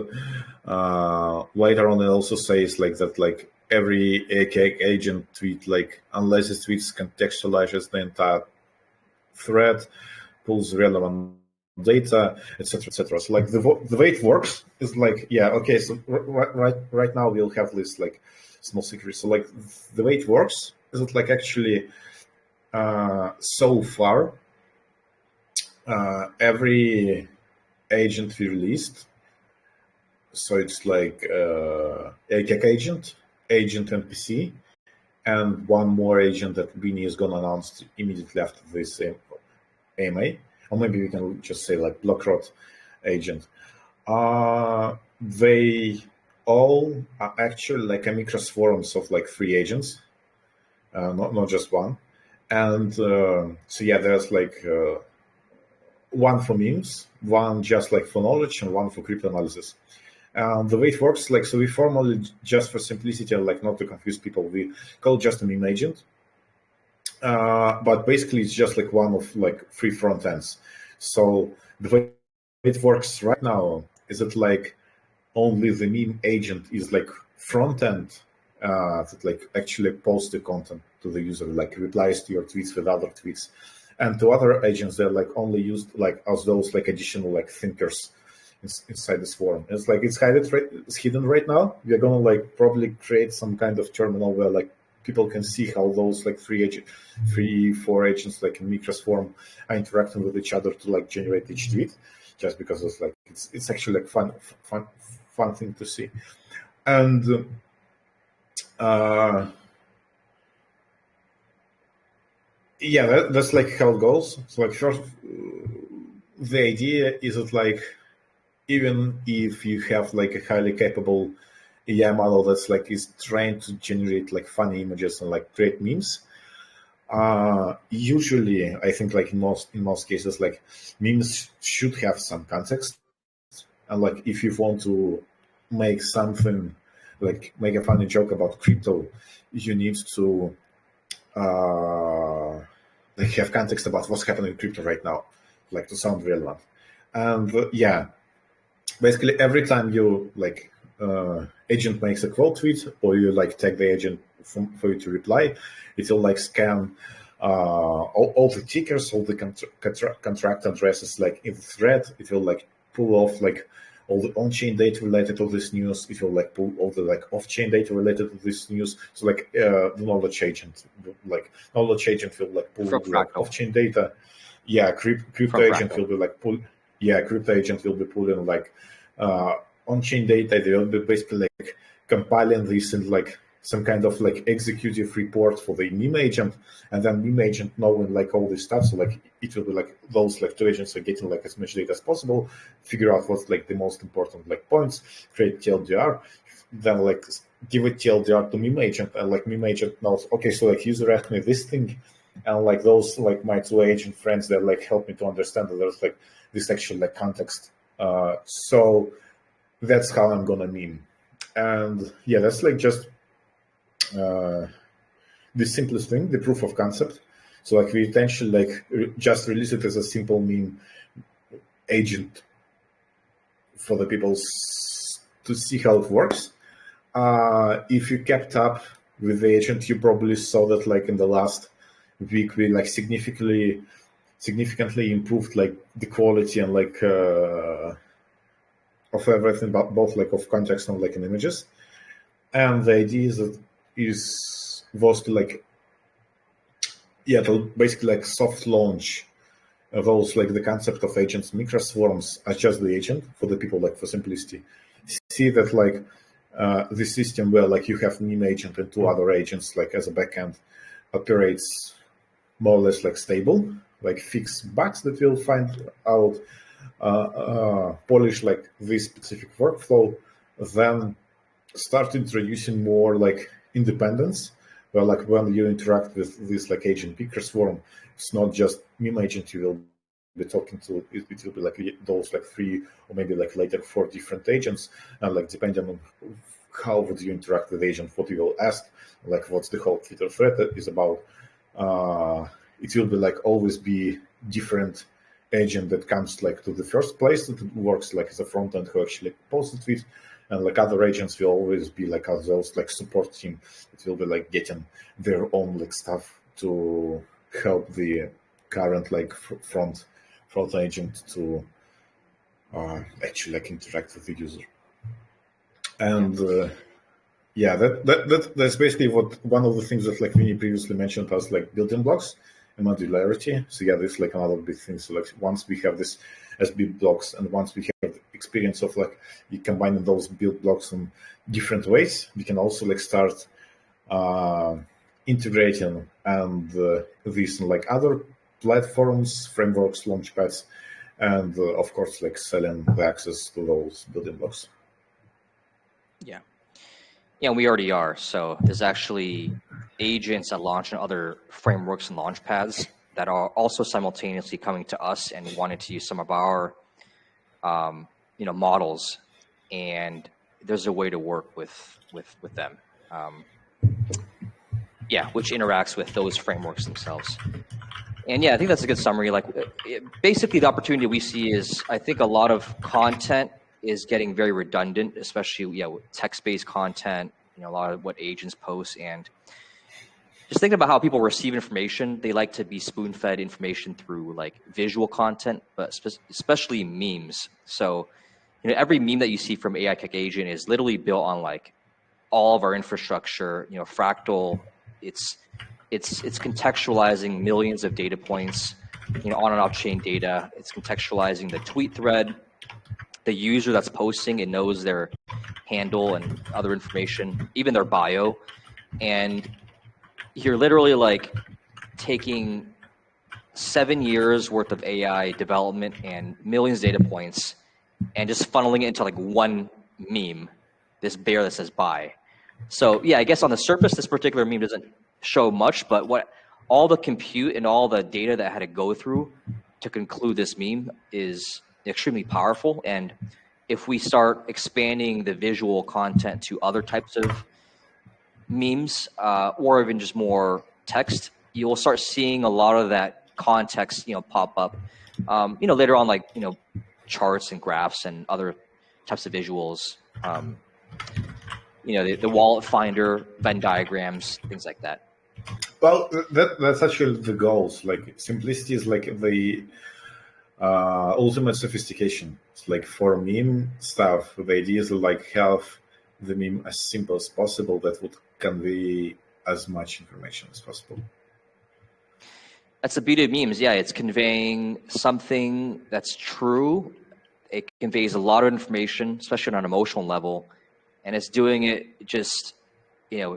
later on it also says like that like every AK agent tweet, like unless it tweets contextualizes the entire thread, pulls relevant data, etc., etc. So like the way it works is like, yeah, okay. So right now we'll have this like small secret. So like the way it works is that like actually so far every agent we released. So it's like ACAC agent NPC, and one more agent that Vinny is going to announce immediately after this AMA. Or maybe we can just say like Blockrot agent. They all are actually like a micro swarms of like 3 agents, not just one. And so yeah, there's like one for memes, one just like for knowledge, and one for crypto analysis. The way it works, like, so we formally, just for simplicity, like not to confuse people, we call it just a meme agent. But basically it's just like one of like 3 front ends. So the way it works right now is that like only the meme agent is like front end that like actually posts the content to the user, like replies to your tweets with other tweets. And to other agents, they're like only used like as those like additional like thinkers inside this forum. It's like it's hidden right now. We're gonna like probably create some kind of terminal where like people can see how those like 4 agents like in Micros form are interacting with each other to like generate each tweet, just because it's like it's actually like fun thing to see. And yeah, that's like how it goes. So like first, the idea is that like even if you have like a highly capable AI model that's like is trying to generate like funny images and like create memes, usually I think like in most cases like memes should have some context, and like if you want to make something like make a funny joke about crypto, you need to like have context about what's happening in crypto right now, like to sound relevant. And yeah, basically every time you like agent makes a quote tweet, or you like tag the agent for you to reply, it will like scan all the tickers, all the contract addresses like in the thread. It will like pull off like all the on-chain data related to this news. It will like pull all the like off-chain data related to this news. So like the knowledge agent will like pull like off-chain data. Yeah, crypto agent will be like crypto agent will be pulling like on-chain data. They will be basically like compiling this in like some kind of like executive report for the meme agent, and then meme agent knowing like all this stuff. So like it will be like those like 2 agents are getting like as much data as possible, figure out what's like the most important like points, create TLDR, then like give it TLDR to meme agent, and like meme agent knows, okay, so like user asked me this thing, and like those like my 2 agent friends that like help me to understand that there's like this actual like context. So that's how I'm gonna meme. And yeah, that's like just the simplest thing, the proof of concept. So like we essentially like just release it as a simple meme agent for the people to see how it works. If you kept up with the agent, you probably saw that like in the last week we like significantly improved like the quality and like of everything, but both like of context and like in images. And the idea was to like to basically like soft launch those like the concept of agents, microswarms as just the agent for the people, like for simplicity. See that like the system where like you have meme agent and two other agents like as a backend operates more or less like stable, like fix bugs that we'll find out, polish like this specific workflow, then start introducing more like independence, where like when you interact with this like agent picker swarm, it's not just meme agent you will be talking to, it will be like those like 3 or maybe like later 4 different agents, and like depending on how would you interact with agent, what you will ask, like what's the whole Twitter thread is about, it will be like always be different agent that comes like to the first place that works like as a front end who actually posts the tweet, and like other agents will always be like ourselves, like support team. It will be like getting their own like stuff to help the current like front agent to actually like interact with the user. And that's basically what one of the things that like Vinny previously mentioned as like building blocks and modularity. So yeah, this is like another big thing. So like once we have this as build blocks, and once we have experience of like you combining those build blocks in different ways, we can also like start integrating and these in like other platforms, frameworks, launchpads, and of course like selling the access to those building blocks. Yeah, we already are. So there's actually agents that launch in other frameworks and launchpads that are also simultaneously coming to us and wanting to use some of our models, and there's a way to work with them. Which interacts with those frameworks themselves. And yeah, I think that's a good summary. Like basically the opportunity we see is, I think a lot of content is getting very redundant, especially with text-based content, a lot of what agents post. And just thinking about how people receive information, they like to be spoon-fed information through like visual content, but especially memes. So every meme that you see from AI Kick Agent is literally built on like all of our infrastructure, Fractal. It's contextualizing millions of data points, on and off chain data. It's contextualizing the tweet thread, the user that's posting. It knows their handle and other information, even their bio. And you're literally like taking 7 years worth of AI development and millions of data points and just funneling it into like one meme, this bear that says bye. So yeah, I guess on the surface, this particular meme doesn't show much, but what all the compute and all the data that had to go through to conclude this meme is extremely powerful. And if we start expanding the visual content to other types of memes, or even just more text, you'll start seeing a lot of that context, pop up, later on, like, charts and graphs and other types of visuals, the wallet finder, Venn diagrams, things like that. Well, that's actually the goals. Like simplicity is like the ultimate sophistication. It's like for meme stuff, the idea is to like have the meme as simple as possible that would convey as much information as possible. That's the beauty of memes. Yeah, it's conveying something that's true. It conveys a lot of information, especially on an emotional level, and it's doing it just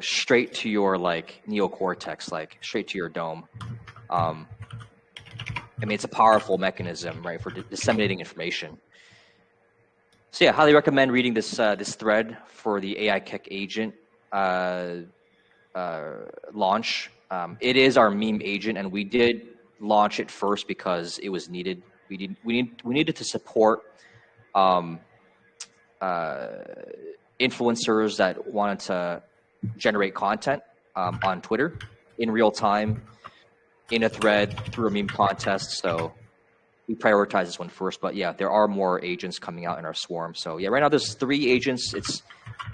straight to your like neocortex, like straight to your dome. It's a powerful mechanism, right, for disseminating information. So yeah, highly recommend reading this this thread for the AI Kick Agent launch. It is our meme agent, and we did launch it first because it was needed. We needed to support influencers that wanted to generate content on Twitter in real time, in a thread, through a meme contest. So we prioritize this one first. But yeah, there are more agents coming out in our swarm. So yeah, right now there's 3 agents. It's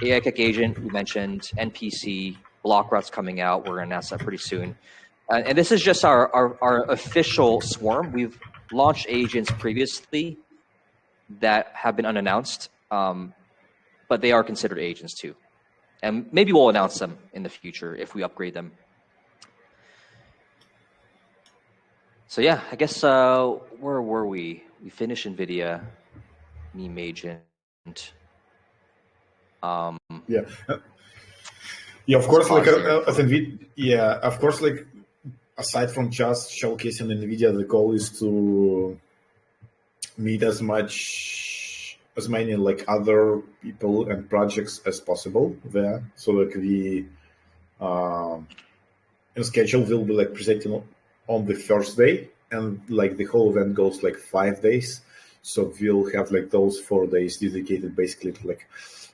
AI Kick agent, we mentioned, NPC, block routes coming out. We're going to announce that pretty soon. And this is just our official swarm. We've launched agents previously that have been unannounced, but they are considered agents too. And maybe we'll announce them in the future if we upgrade them. So yeah, I guess where were we? We finished NVIDIA, meme agent. Yeah. Yeah, of course, like at NVIDIA, yeah, of course, like aside from just showcasing NVIDIA, the goal is to meet as many like other people and projects as possible there. So like the schedule will be like presenting on the first day, and like the whole event goes like 5 days. So we'll have like those 4 days dedicated basically to like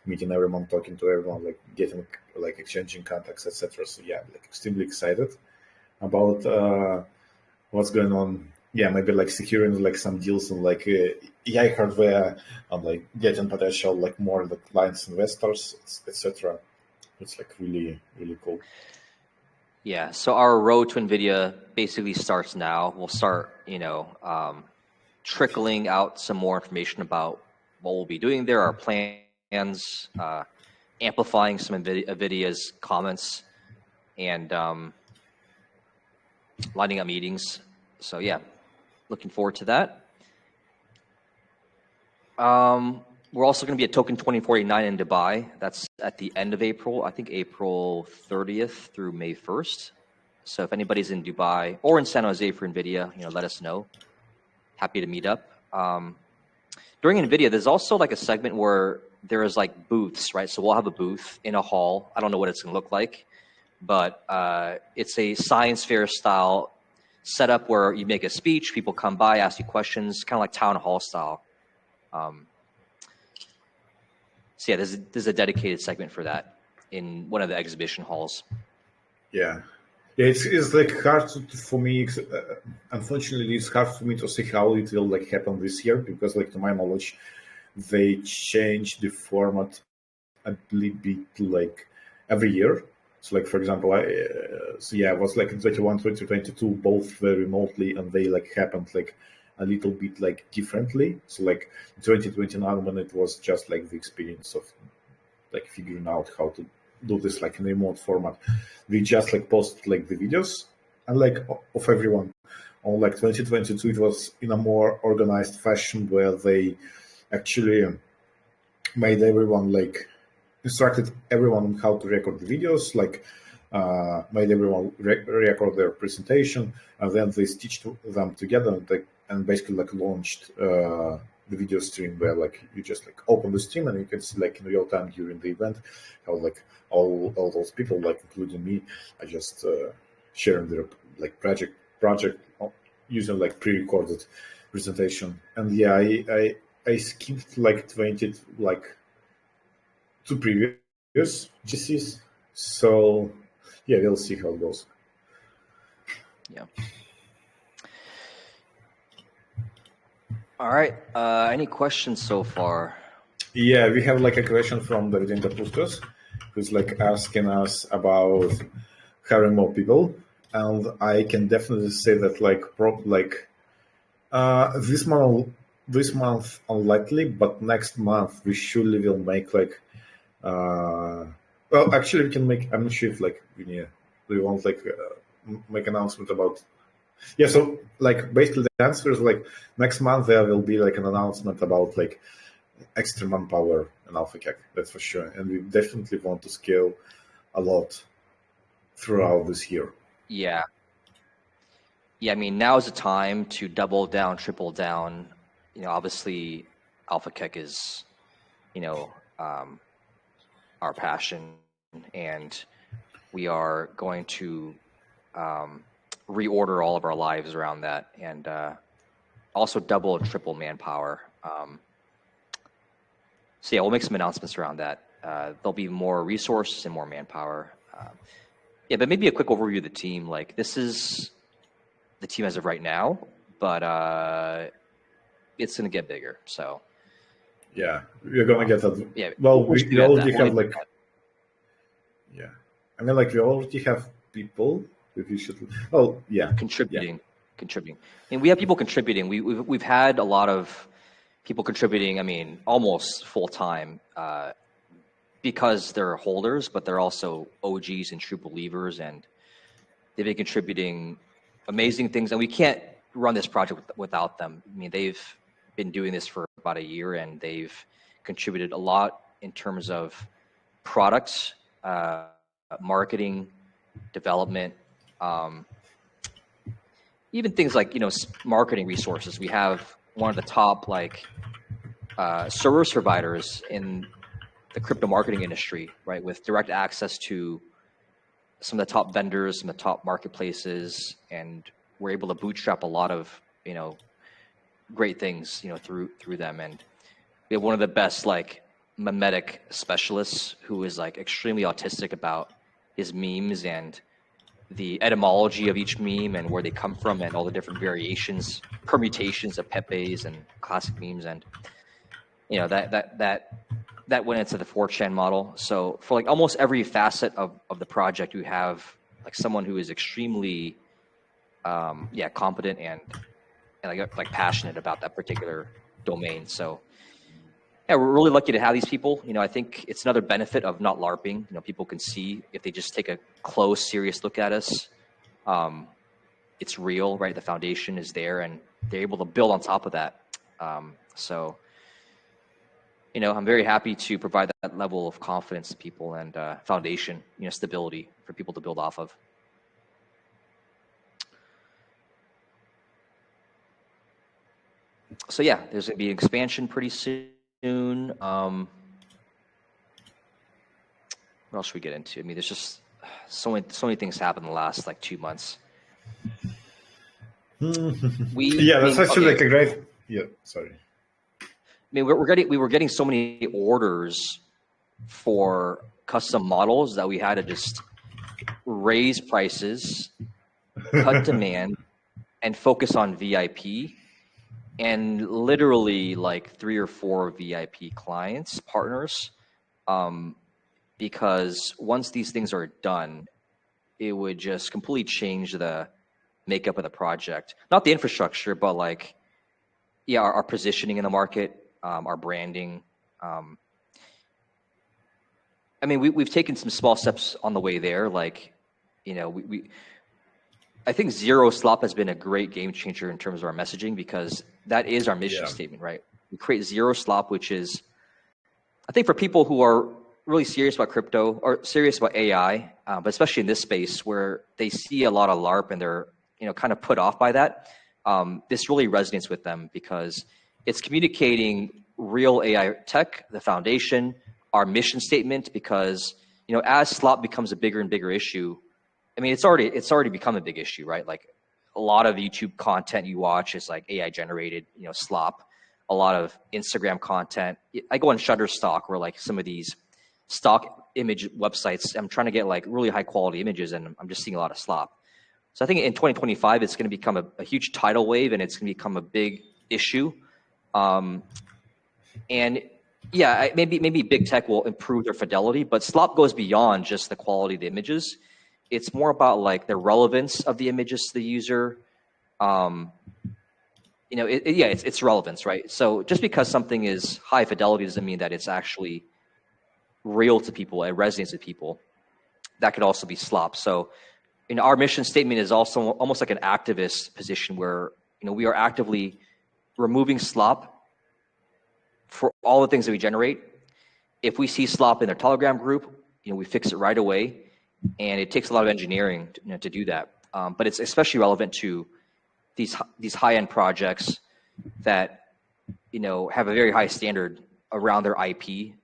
meeting everyone, talking to everyone, like getting like exchanging contacts, etc. So yeah, like extremely excited about what's going on. Yeah, maybe like securing like some deals and like AI hardware and like getting potential like more like clients, investors, etc. It's like really cool. Yeah, so our road to NVIDIA basically starts now. We'll start, trickling out some more information about what we'll be doing there, our plans, amplifying some NVIDIA's comments, and lining up meetings. So yeah, looking forward to that. We're also going to be at Token 2049 in Dubai. That's at the end of April, I think April 30th through May 1st. So if anybody's in Dubai or in San Jose for NVIDIA, let us know. Happy to meet up. During NVIDIA, there's also like a segment where there is like booths, right? So we'll have a booth in a hall. I don't know what it's going to look like, but it's a science fair style setup where you make a speech, people come by, ask you questions, kind of like town hall style. So yeah, there's a dedicated segment for that in one of the exhibition halls. Yeah, it's like hard for me. Unfortunately, it's hard for me to see how it will like happen this year because, like to my knowledge, they change the format a little bit like every year. So, like for example, it was like in 2022, both were remotely, and they like happened like a little bit like differently. So like 2021, when it was just like the experience of like figuring out how to do this like in remote format, we just like posted like the videos and like of everyone. On like 2022, it was in a more organized fashion where they actually made everyone like instructed everyone on how to record the videos, like made everyone record their presentation, and then they stitched them together and basically like launched the video stream where like you just like open the stream and you can see like in real time during the event how like all those people, like including me, are just sharing their like project using like pre-recorded presentation. And yeah, I skipped like 20 like 2 previous GCs, so yeah, we'll see how it goes. Yeah. All right. Any questions so far? Yeah, we have like a question from David Pustos, who's like asking us about hiring more people, and I can definitely say that like this month unlikely, but next month we surely will make like well, actually we can make. I'm not sure if like we want like make announcement about. Yeah, so like basically the answer is like next month there will be like an announcement about like extra manpower in AlphaCAC, that's for sure. And we definitely want to scale a lot throughout this year. Yeah. Yeah, I mean, now is the time to double down, triple down. Obviously AlphaCAC is, our passion, and we are going to reorder all of our lives around that, and also double and triple manpower. So yeah, we'll make some announcements around that. There'll be more resources and more manpower. Yeah, but maybe a quick overview of the team. Like, this is the team as of right now, but it's going to get bigger. So yeah, we're gonna get that. yeah, Well, we'll we see at already that. have like, yeah. I mean, like we already have people that we should. Oh, yeah, yeah. Contributing. And we have people contributing. We've had a lot of people contributing. I mean, almost full time because they're holders, but they're also OGs and true believers, and they've been contributing amazing things. And we can't run this project without them. I mean, they've been doing this for about a year, and they've contributed a lot in terms of products, marketing, development. Even things like marketing resources. We have one of the top service providers in the crypto marketing industry, right, with direct access to some of the top vendors, some of the top marketplaces, and we're able to bootstrap a lot of great things through them. And we have one of the best memetic specialists who is extremely autistic about his memes and the etymology of each meme and where they come from and all the different variations, permutations of Pepe's and classic memes. And that went into the 4chan model. So for almost every facet of the project, you have someone who is extremely competent and passionate about that particular domain. So yeah, we're really lucky to have these people. I think it's another benefit of not LARPing. People can see if they just take a close, serious look at us. It's real, right? The foundation is there, and they're able to build on top of that. So, I'm very happy to provide that level of confidence to people and foundation, stability for people to build off of. So yeah, there's going to be an expansion pretty soon. What else should we get into? I mean, there's just so many things happen in the last 2 months. That's actually a great. Yeah, sorry. I mean, we were getting so many orders for custom models that we had to just raise prices, cut demand, and focus on VIP. And literally 3 or 4 VIP clients, partners, because once these things are done, it would just completely change the makeup of the project. Not the infrastructure, but our positioning in the market, our branding. I mean, we've taken some small steps on the way there. I think zero slop has been a great game changer in terms of our messaging, because that is our mission statement, right? We create zero slop, which is, I think, for people who are really serious about crypto or serious about AI, but especially in this space where they see a lot of LARP and they're kind of put off by that. This really resonates with them because it's communicating real AI tech, the foundation, our mission statement. Because as slop becomes a bigger and bigger issue, I mean, it's already become a big issue, right? A lot of YouTube content you watch is AI generated, slop. A lot of Instagram content. I go on Shutterstock, where some of these stock image websites, I'm trying to get really high quality images, and I'm just seeing a lot of slop. So I think in 2025, it's going to become a huge tidal wave, and it's going to become a big issue. And yeah, maybe big tech will improve their fidelity, but slop goes beyond just the quality of the images. It's more about the relevance of the images to the user. It's relevance, right? So just because something is high fidelity doesn't mean that it's actually real to people. It resonates with people. That could also be slop. So, our mission statement is also almost like an activist position where we are actively removing slop for all the things that we generate. If we see slop in their Telegram group, we fix it right away. And it takes a lot of engineering to do that. But it's especially relevant to these high-end projects that have a very high standard around their IP,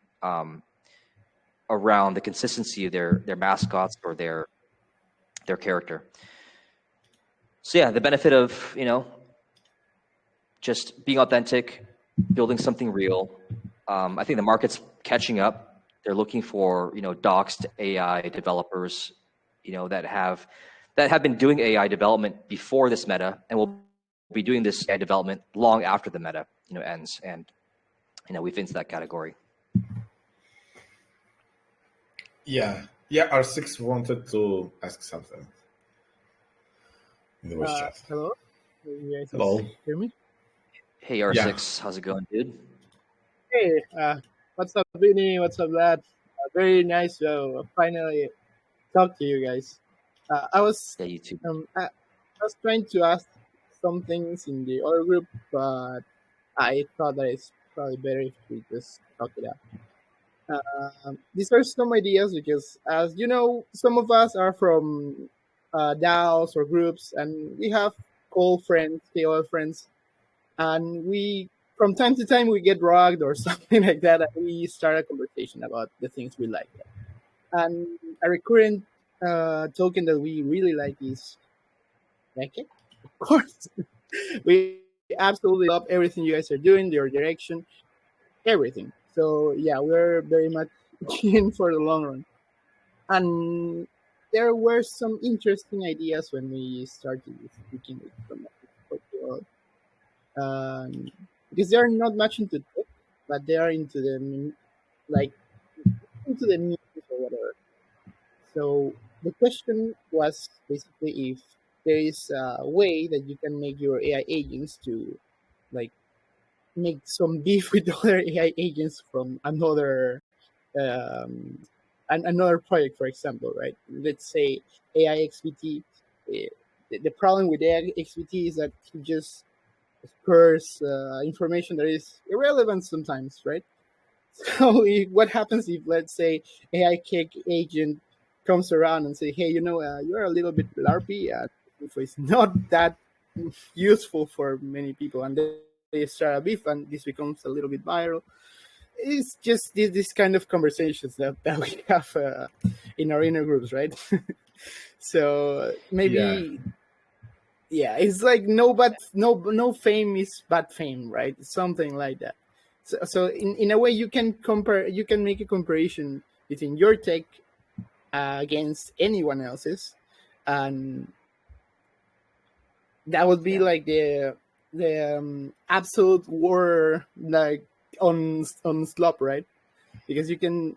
around the consistency of their mascots or their character. So yeah, the benefit of just being authentic, building something real. I think the market's catching up. They're looking for doxed AI developers, that have been doing AI development before this meta and will be doing this AI development long after the meta, ends, and we fit into that category. Yeah, R6 wanted to ask something in the voice chat. Hello? You guys Hello. hear me? Hey, R6, how's it going, dude? Hey, what's up, Vinny? What's up, lad? Very nice to finally talk to you guys. I was Yeah, you too. I was trying to ask some things in the other group, but I thought that it's probably better if we just talk it out. These are some ideas because, as you know, some of us are from DAOs or groups, and we have KOL friends, KOL friends, and we, from time to time, we get rugged or something like that, and we start a conversation about the things we like. And a recurrent token that we really like is Beckett. Of course, we absolutely love everything you guys are doing, your direction, everything. So yeah, we're very much in for the long run. And there were some interesting ideas when we started speaking with some people. Because they are not much into tech, but they are into the like into the news or whatever. So the question was basically if there is a way that you can make your AI agents to like make some beef with other AI agents from um, another project, for example, right? Let's say AI XVT. The problem with AI XVT is that it just spurs information that is irrelevant sometimes, right? So what happens if, let's say, AI cake agent comes around and say, hey, you're a little bit larpy, so it's not that useful for many people, and they start a beef, and this becomes a little bit viral. It's just this kind of conversations that we have in our inner groups, right? So maybe, yeah, it's like no fame is bad fame, right? Something like that. So in a way, you can make a comparison between your tech against anyone else's, and that would be like the absolute war, like on slop, right? Because you can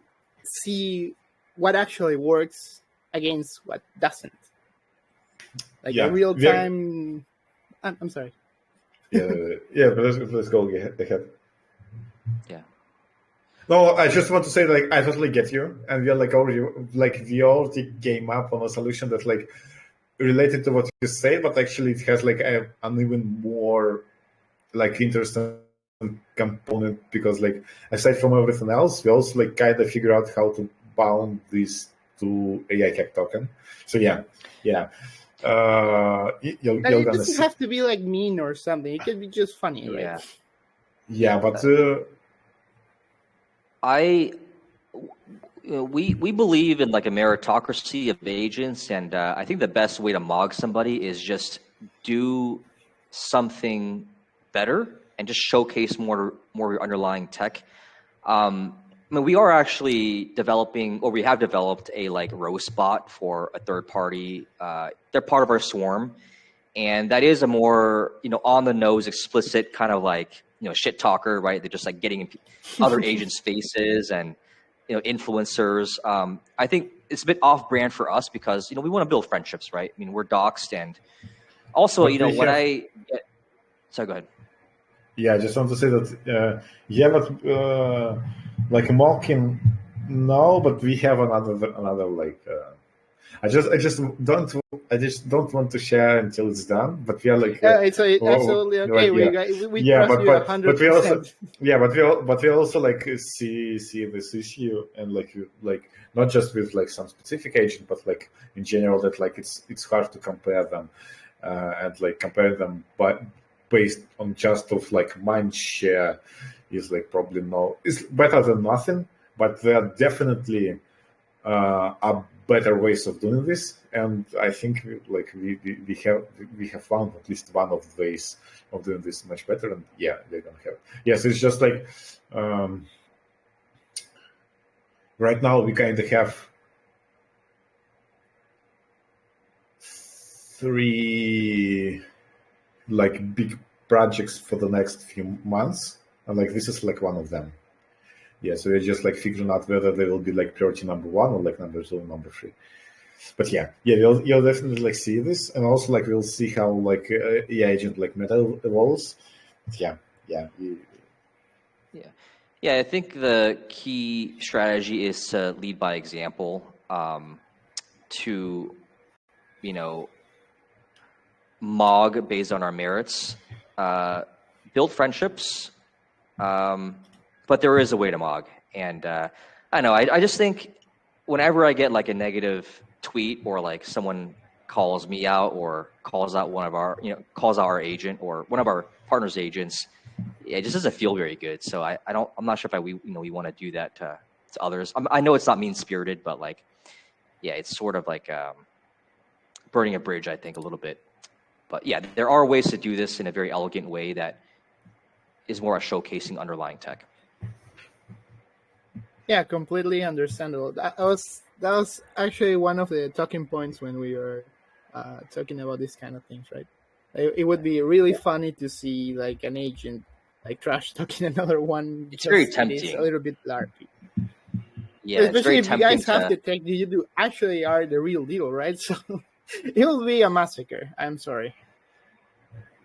see what actually works against what doesn't. Like a real time. I'm sorry. But let's go ahead. Yeah. No, I just want to say, like, I totally get you, and we are we already came up on a solution that like related to what you say, but actually it has like an even more like interesting component, because like aside from everything else, we also like kind of figure out how to bound this to AI hack token. So yeah. It doesn't have to be like mean or something. It can be just funny, right? Yeah, but we believe in like a meritocracy of agents, and I think the best way to mog somebody is just do something better and just showcase more your underlying tech. We are actually developing, or we have developed a like roast bot for a third party. They're part of our swarm, and that is a more on the nose, explicit kind of like shit talker, right? They're just like getting in other agents' faces and influencers. I think it's a bit off brand for us because we want to build friendships, right? I mean, we're doxxed, and also sorry, go ahead. Yeah, I just want to say that but like mocking, no, but we have another like. I just don't want to share until it's done. But we are like. It's absolutely okay. We trust you 100%. But we also like see this issue, and like not just with like some specific agent, but like in general that like it's hard to compare them, and like compare them based on just of like mind share is like probably it's better than nothing, but there are definitely are better ways of doing this, and I think like we have found at least one of the ways of doing this much better, and yeah, they don't have. Yes, it's just like right now we kind of have three like big projects for the next few months, and like this is like one of them. Yeah, so we're just like figuring out whether they will be like priority number one or like number two, number three. But yeah, you'll definitely like see this, and also like we'll see how like AI agent like meta evolves. But yeah, Yeah. Yeah, I think the key strategy is to lead by example, to, mog based on our merits, build friendships, but there is a way to mog. And I know, I just think whenever I get like a negative tweet or like someone calls me out or calls out one of our, calls out our agent or one of our partners' agents, it just doesn't feel very good. So I'm not sure if we want to do that to others. I know it's not mean spirited, but like, yeah, it's sort of like burning a bridge, I think, a little bit. But yeah, there are ways to do this in a very elegant way that is more a showcasing underlying tech. Yeah, completely understandable. That was actually one of the talking points when we were talking about these kind of things, right? It would be really funny to see like an agent like trash talking another one. It's very It is tempting. a little bit larpy. Yeah, it's Especially very if you tempting guys have the tech you do actually are the real deal, right? So it will be a massacre. I'm sorry.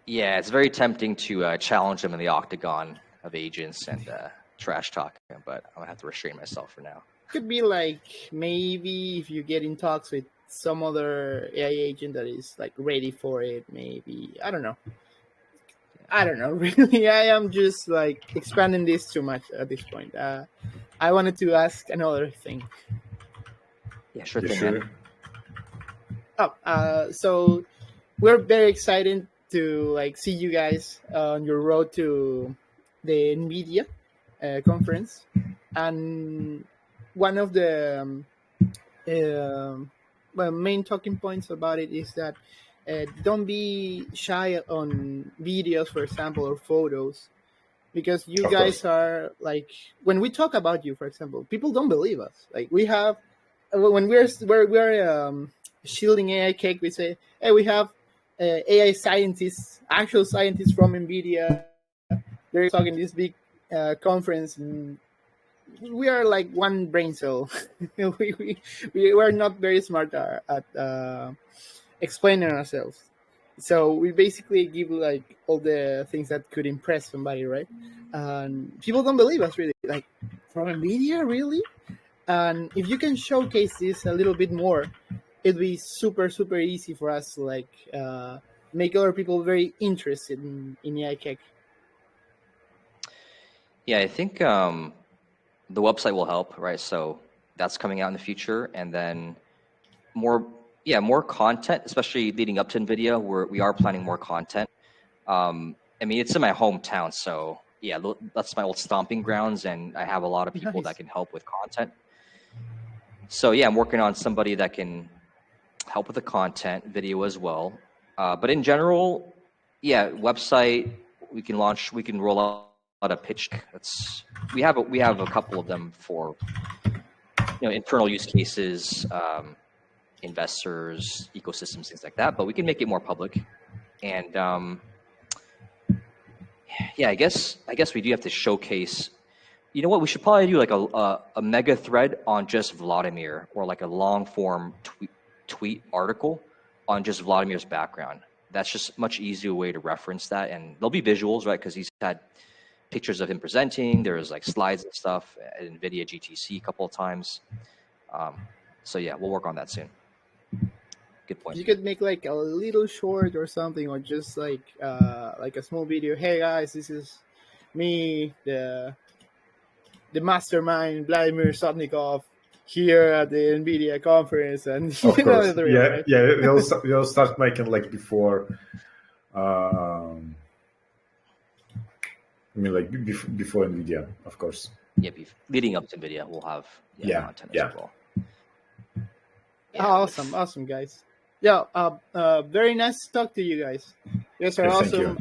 Yeah, it's very tempting to challenge them in the octagon of agents and trash talk, but I'm gonna have to restrain myself for now. Could be like maybe if you get in talks with some other AI agent that is like ready for it, maybe I don't know. Really, I am just like expanding this too much at this point. I wanted to ask another thing. Yeah, sure Yeah, thing, sure. man. So we're very excited to like see you guys on your road to the NVIDIA conference, and one of the main talking points about it is that don't be shy on videos, for example, or photos, because you Of guys course. are like, when we talk about you, for example, people don't believe us. Like we have, when we're shielding AI cake, we say, hey, we have AI scientists, actual scientists from NVIDIA. They're talking this big conference, and we are like one brain cell. We're not very smart at explaining ourselves. So we basically give like all the things that could impress somebody, right? And people don't believe us, really. Like, from NVIDIA, really? And if you can showcase this a little bit more, it'd be super, super easy for us to like make other people very interested in AI tech. Yeah, I think the website will help, right? So that's coming out in the future, and then more content, especially leading up to NVIDIA, where we are planning more content. I mean, it's in my hometown, so yeah, that's my old stomping grounds, and I have a lot of people Nice. that can help with content. So yeah, I'm working on somebody that can help with the content, video as well. But in general, yeah, website we can roll out a pitch. We have a couple of them for internal use cases, investors, ecosystems, things like that. But we can make it more public, and yeah, I guess we do have to showcase. You know what? We should probably do like a mega thread on just Vladimir, or like a long form tweet article on just Vladimir's background. That's just much easier way to reference that, and there'll be visuals, right? Because he's had pictures of him presenting. There's like slides and stuff at NVIDIA GTC a couple of times. So yeah, we'll work on that soon. Good point. You could make like a little short or something, or just like a small video. Hey guys, this is me, the mastermind Vladimir Sotnikov, here at the NVIDIA conference, and Of course. the real, Yeah, right? yeah. We'll start making like before. I mean, like before NVIDIA, of course. Yeah, leading up to NVIDIA, we'll have content as well. Yeah, Awesome, guys. Yeah, very nice to talk to you guys. You guys are awesome.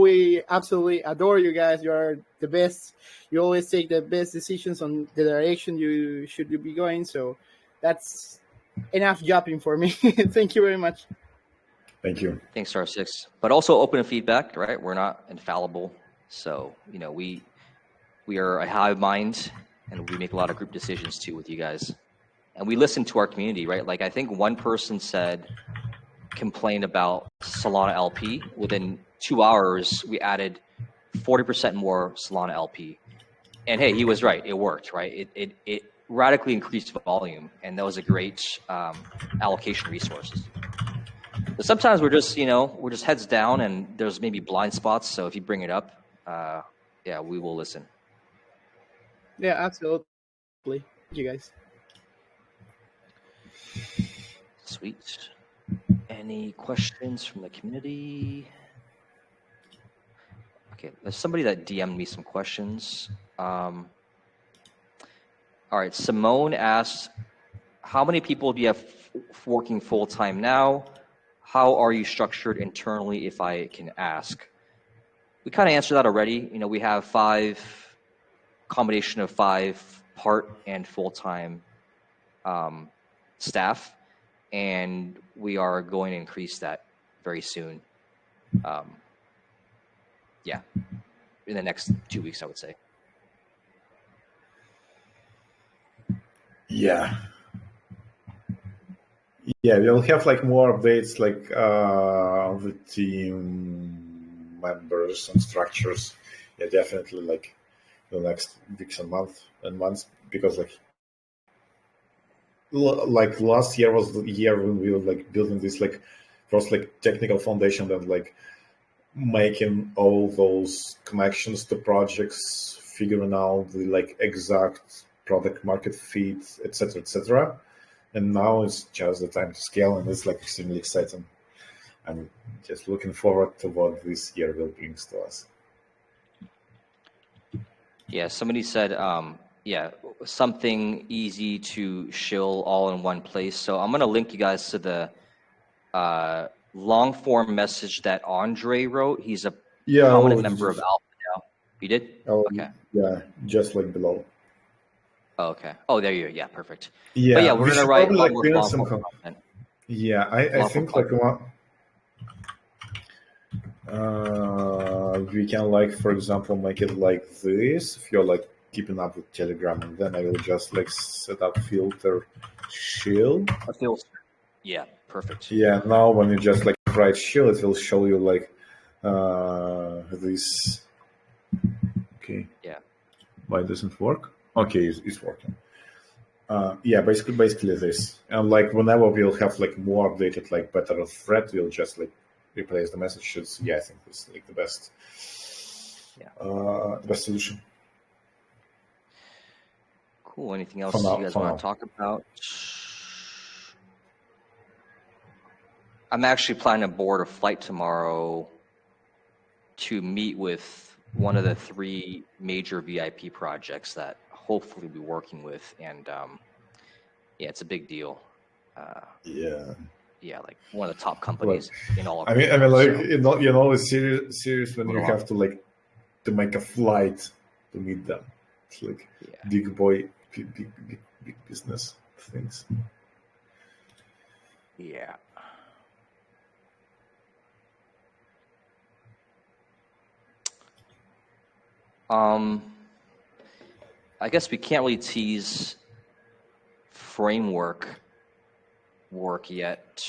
We absolutely adore you guys. You're the best. You always take the best decisions on the direction you should be going. So that's enough jobbing for me. Thank you very much. Thank you. Thanks, Star Six. But also open feedback, right? We're not infallible, so we are a hive mind, and we make a lot of group decisions too with you guys, and we listen to our community, right? Like I think one person complained about Solana LP. Within 2 hours, we added 40% more Solana LP, and hey, he was right. It worked, right? It radically increased volume, and that was a great allocation of resources. But sometimes we're just heads down, and there's maybe blind spots. So if you bring it up, yeah, we will listen. Yeah, absolutely. Thank you guys. Sweet. Any questions from the community? Okay, there's somebody that DM'd me some questions. All right, Simone asked, how many people do you have working full-time now? How are you structured internally, if I can ask? We kind of answered that already. We have combination of 5 part and full-time staff, and we are going to increase that very soon. Yeah, in the next 2 weeks, I would say. Yeah, we'll have like more updates like on the team members and structures. Yeah, definitely like the next weeks and months, because like last year was the year when we were like building this like first like technical foundation and like making all those connections to projects, figuring out the like exact product market fit, etc. And now it's just the time to scale, and it's like extremely exciting. I'm just looking forward to what this year will bring to us. Yeah, somebody said, yeah, something easy to shill all in one place. So I'm going to link you guys to the long form message that Andre wrote. He's a prominent member of Alpha now. You did? Okay. Yeah, just like below. Oh, okay. Oh, there you are. Yeah, perfect. Yeah, but yeah, we're going to write like long form content. Yeah, I think like we can like, for example, make it like this. If you're like keeping up with Telegram, and then I will just like set up filter shield. A filter. Yeah, perfect. Yeah, now when you just like write shield, it will show you like this. Okay. Yeah. Why doesn't it work? Okay, it's working. Yeah, basically this. And like whenever we'll have like more updated, like better thread, we'll just like replace the messages. Yeah, I think this is like the best. Yeah. The best solution. Cool. Anything else you guys want to talk about? I'm actually planning to board a flight tomorrow to meet with one of the 3 major VIP projects that hopefully we'll be working with, and yeah, it's a big deal. Yeah, like one of the top companies in all of I mean, like it's serious when you have to like to make a flight to meet them. It's like big business things. Yeah. I guess we can't really tease framework work yet.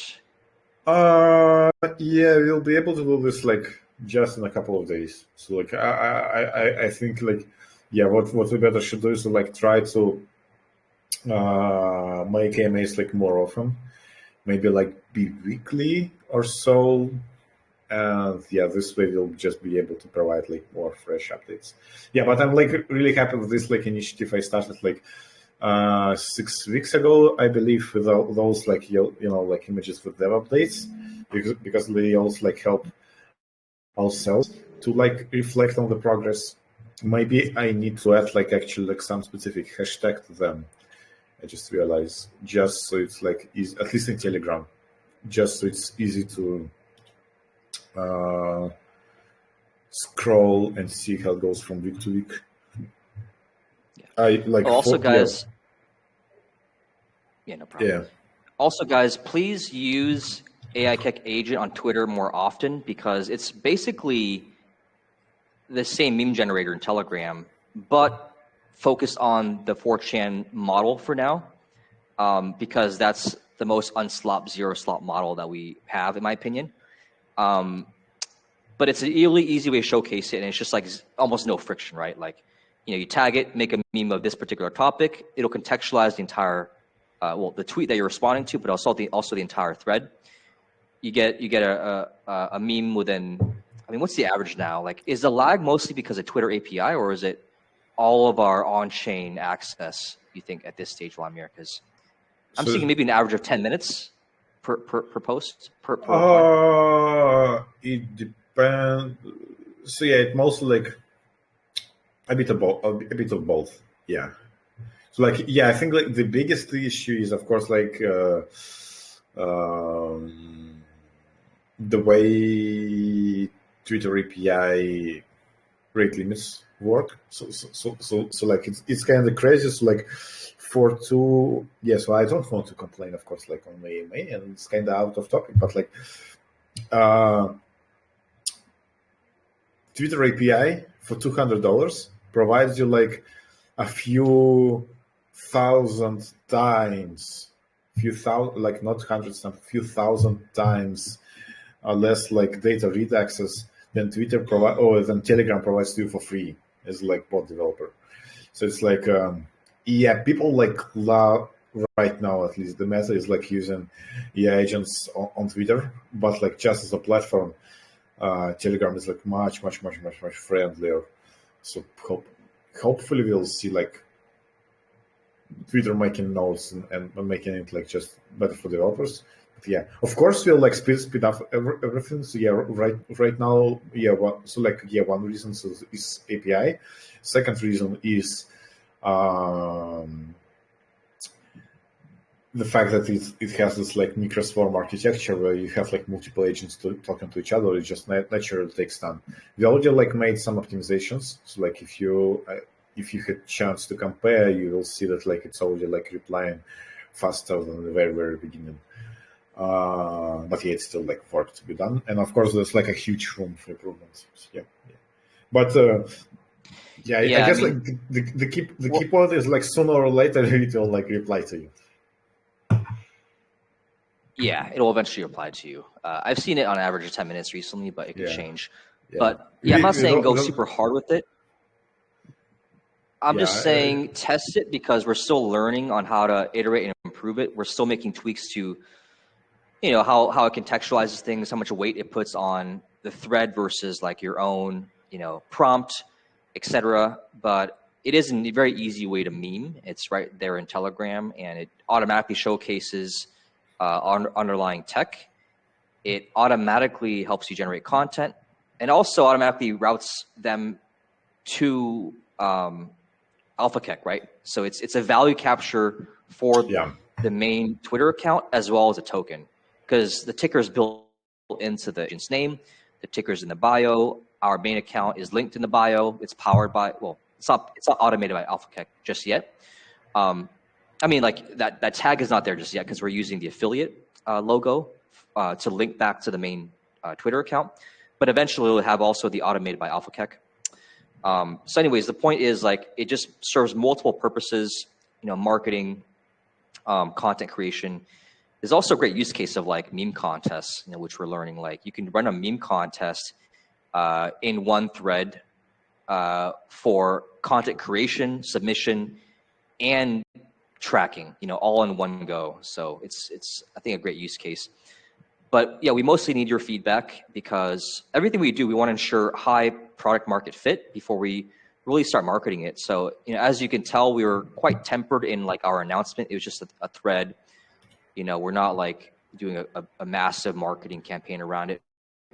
Yeah, we'll be able to do this like just in a couple of days. So like I think like what we better should do is to like try to make AMAs like more often, maybe like be weekly or so. And yeah, this way we'll just be able to provide like more fresh updates. Yeah, but I'm like really happy with this like initiative I started like 6 weeks ago, I believe, with those like like images with dev updates, because they also like help ourselves to like reflect on the progress. Maybe I need to add like actually like some specific hashtag to them. I just realized, just so it's like easy, at least in Telegram, just so it's easy to scroll and see how it goes from week to week. I like also guys. Yeah, no problem. Yeah. Also, guys, please use AI Tech agent on Twitter more often because it's basically the same meme generator in Telegram, but focused on the 4chan model for now, because that's the most unslop, zero slop model that we have, in my opinion. But it's a really easy way to showcase it, and it's just like almost no friction, right? Like, you tag it, make a meme of this particular topic. It'll contextualize the entire, the tweet that you're responding to, but also the entire thread. You get a meme within. I mean, what's the average now? Like, is the lag mostly because of Twitter API, or is it all of our on-chain access? You think at this stage, Vladimir? Because I'm seeing maybe an average of 10 minutes per post per. It depends. So yeah, it mostly like a bit of both. Yeah. So like, yeah, I think like the biggest issue is of course like the way Twitter API rate limits work. So like it's kind of crazy. So like so I don't want to complain, of course, like on my AMA, and it's kind of out of topic, but like Twitter API for $200 provides you like a few thousand times, like not hundreds, a few thousand times less like data read access than than Telegram provides to you for free as like bot developer. So it's like people like love right now, at least the meta is like using AI agents on Twitter, but like just as a platform, Telegram is like much friendlier. So hopefully we'll see like Twitter making notes and making it like just better for developers. But yeah, of course we'll like speed up everything. So yeah, right now, one reason is API. Second reason is the fact that it has this like microswarm architecture where you have like multiple agents talking to each other. It just naturally takes time. We already like made some optimizations. So like if you had chance to compare, you will see that like it's already like replying faster than the very beginning. But yeah, it's still like work to be done. And of course, there's like a huge room for improvements. Yeah. But I guess like the key point is like sooner or later it will like reply to you. Yeah, it'll eventually reply to you. I've seen it on average of 10 minutes recently, but it can change. Yeah. But yeah, I'm not saying go super hard with it. I'm just saying test it because we're still learning on how to iterate and improve it. We're still making tweaks to, how it contextualizes things, how much weight it puts on the thread versus like your own, prompt, etc. But it is a very easy way to meme. It's right there in Telegram, and it automatically showcases underlying tech. It automatically helps you generate content, and also automatically routes them to AlphaKek, right? So it's a value capture for the main Twitter account as well as a token, because the ticker is built into the agent's name. The ticker's in the bio. Our main account is linked in the bio. It's powered by, it's not automated by AlphaKek just yet. I mean, like that tag is not there just yet because we're using the affiliate logo to link back to the main Twitter account. But eventually we'll have also the automated by AlphaKek. So anyways, the point is like it just serves multiple purposes, marketing, content creation. There's also a great use case of like meme contests, which we're learning. Like you can run a meme contest in one thread for content creation, submission, and tracking, all in one go. So it's I think a great use case. But yeah, we mostly need your feedback because everything we do, we want to ensure high product market fit before we really start marketing it. So, as you can tell, we were quite tempered in like our announcement. It was just a thread. We're not like doing a massive marketing campaign around it,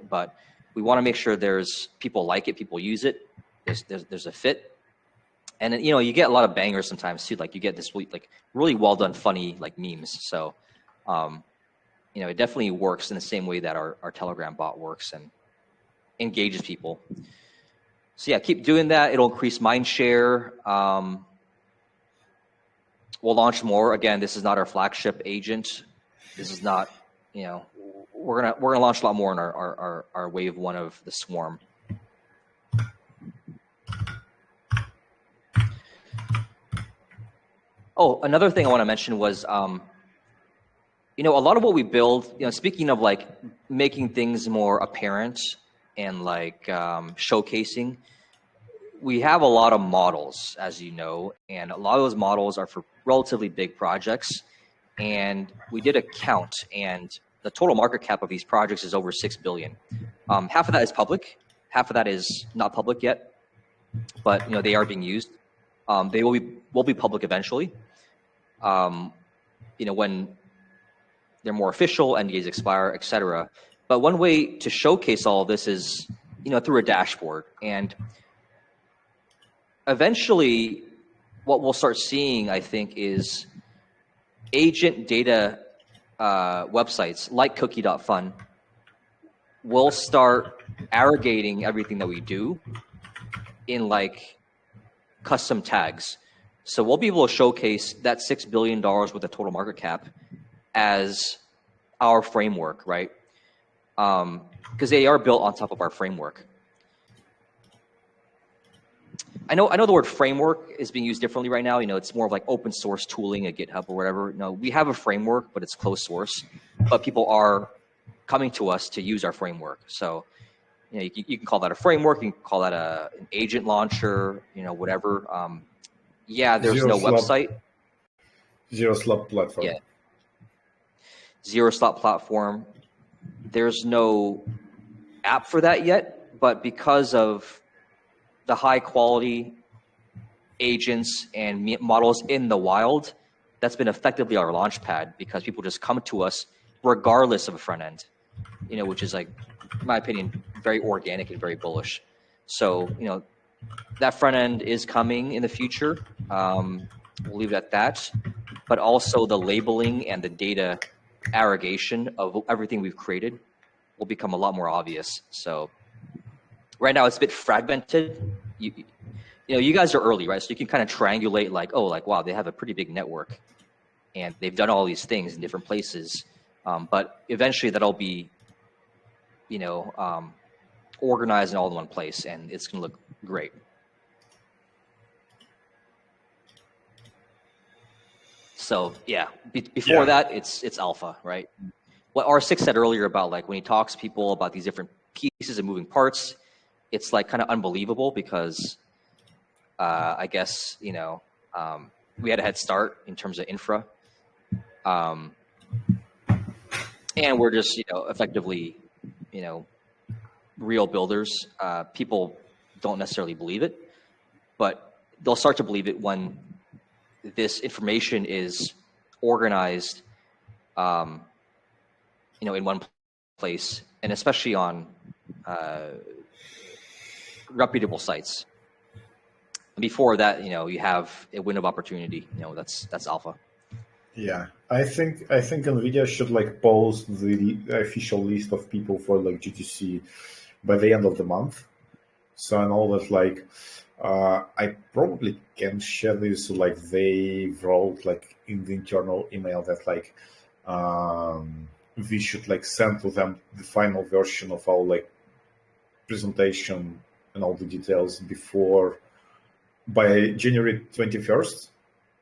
but we want to make sure there's people like it, people use it. There's a fit. And then, you get a lot of bangers sometimes too. Like you get this like really well done, funny like memes. So, it definitely works in the same way that our Telegram bot works and engages people. So yeah, keep doing that. It'll increase mind share. We'll launch more. Again, this is not our flagship agent. This is not, we're gonna launch a lot more in our wave 1 of the Swarm. Oh, another thing I want to mention was, you know, a lot of what we build, you know, speaking of like making things more apparent and like showcasing, we have a lot of models, as you know, and a lot of those models are for relatively big projects. And we did a count, and the total market cap of these projects is over 6 billion. Half of that is public, half of that is not public yet, but you know they are being used. They will be public eventually. You know, when they're more official, NDAs expire, etc. But one way to showcase all of this is, you know, through a dashboard. And eventually, what we'll start seeing, I think, is agent data websites like cookie.fun will start aggregating everything that we do in like custom tags. So we'll be able to showcase that $6 billion with the total market cap as our framework, right? Because they are built on top of our framework. I know the word framework is being used differently right now. You know, it's more of like open source tooling at GitHub or whatever. No, we have a framework, but it's closed source. But people are coming to us to use our framework. So, you know, you can call that a framework. You can call that an agent launcher. You know, whatever. Yeah, there's no website. Zero slot platform. Yeah. Zero slot platform. There's no app for that yet, but because of the high quality agents and models in the wild, that's been effectively our launch pad, because people just come to us regardless of a front end, you know, which is like, in my opinion, very organic and very bullish. So, you know, that front end is coming in the future. We'll leave it at that, but also the labeling and the data aggregation of everything we've created will become a lot more obvious. So right now it's a bit fragmented. You know, you guys are early, right? So you can kind of triangulate like, oh, like, wow, they have a pretty big network and they've done all these things in different places. But eventually that'll be, you know, organized and all in one place, and it's going to look great. So yeah, before that, it's alpha, right? What R6 said earlier about like when he talks to people about these different pieces and moving parts, it's like kind of unbelievable because I guess, you know, we had a head start in terms of infra. And we're just, you know, effectively, you know, real builders. People don't necessarily believe it, but they'll start to believe it when this information is organized, you know, in one place, and especially on reputable sites. Before that, you know, you have a window of opportunity. You know, that's alpha. Yeah, I think NVIDIA should like post the official list of people for like GTC by the end of the month. So I know that like I probably can share this. Like they wrote like in the internal email that like we should like send to them the final version of our like presentation and all the details by January 21st.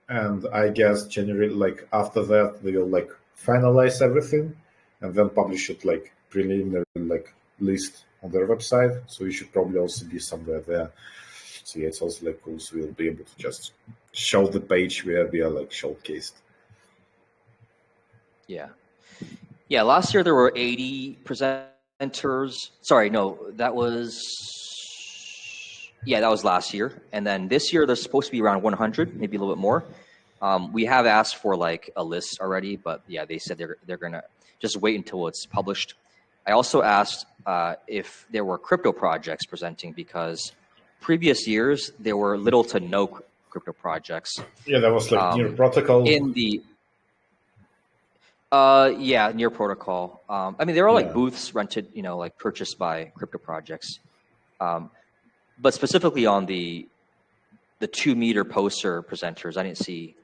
And I guess January, like after that, they will like finalize everything and then publish it like preliminary like list on their website. So you should probably also be somewhere there. So yeah, it's also like cool. So we'll be able to just show the page where we are like showcased. Yeah. Yeah. Last year there were 80 presenters. Sorry, no, that was last year. And then this year there's supposed to be around 100, maybe a little bit more. We have asked for like a list already, but yeah, they said they're gonna just wait until it's published. I also asked if there were crypto projects presenting, because previous years there were little to no crypto projects. Yeah, that was like Near Protocol. In the Near Protocol. I mean, there are like booths rented, you know, like purchased by crypto projects. But specifically on the 2-meter poster presenters, I didn't see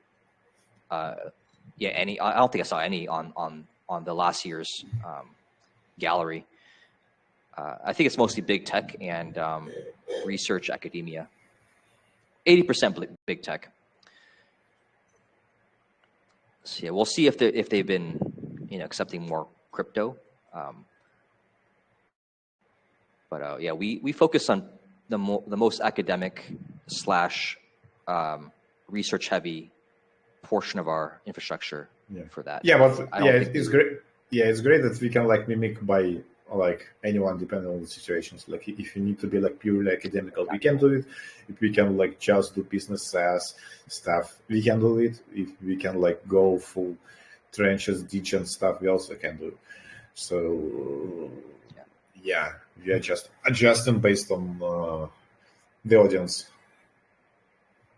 any. I don't think I saw any on the last year's gallery. I think it's mostly big tech and research academia. 80% big tech. So yeah, we'll see if they've been, accepting more crypto. But yeah, we focus on the most academic / research heavy portion of our infrastructure for that. Yeah, but it's great. Yeah, it's great that we can like mimic by like anyone depending on the situations. Like if you need to be like purely academical, we can do it. If we can like just do business SaaS stuff, we can do it. If we can like go full trenches, degen stuff, we also can do it. So yeah, we are just adjusting based on the audience.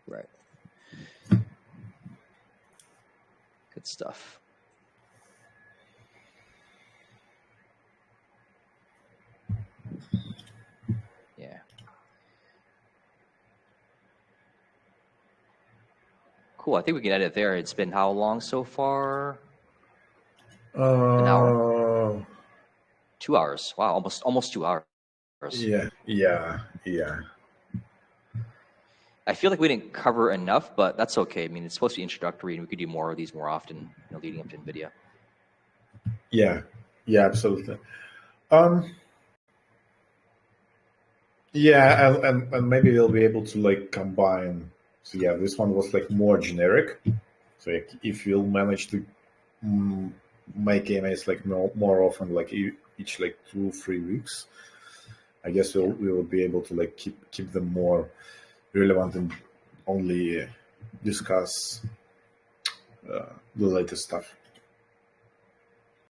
Right. Good stuff. Yeah. Cool. I think we can edit there. It's been how long so far? An hour? 2 hours. Wow, almost 2 hours. Yeah. I feel like we didn't cover enough, but that's okay. I mean, it's supposed to be introductory, and we could do more of these more often, leading up to NVIDIA. Yeah, absolutely. Yeah, and maybe we'll be able to like combine. So yeah, this one was like more generic. So like, if you'll manage to make AMAs like more often, like each like 2-3 weeks, I guess we will be able to like keep them more relevant and only discuss the latest stuff.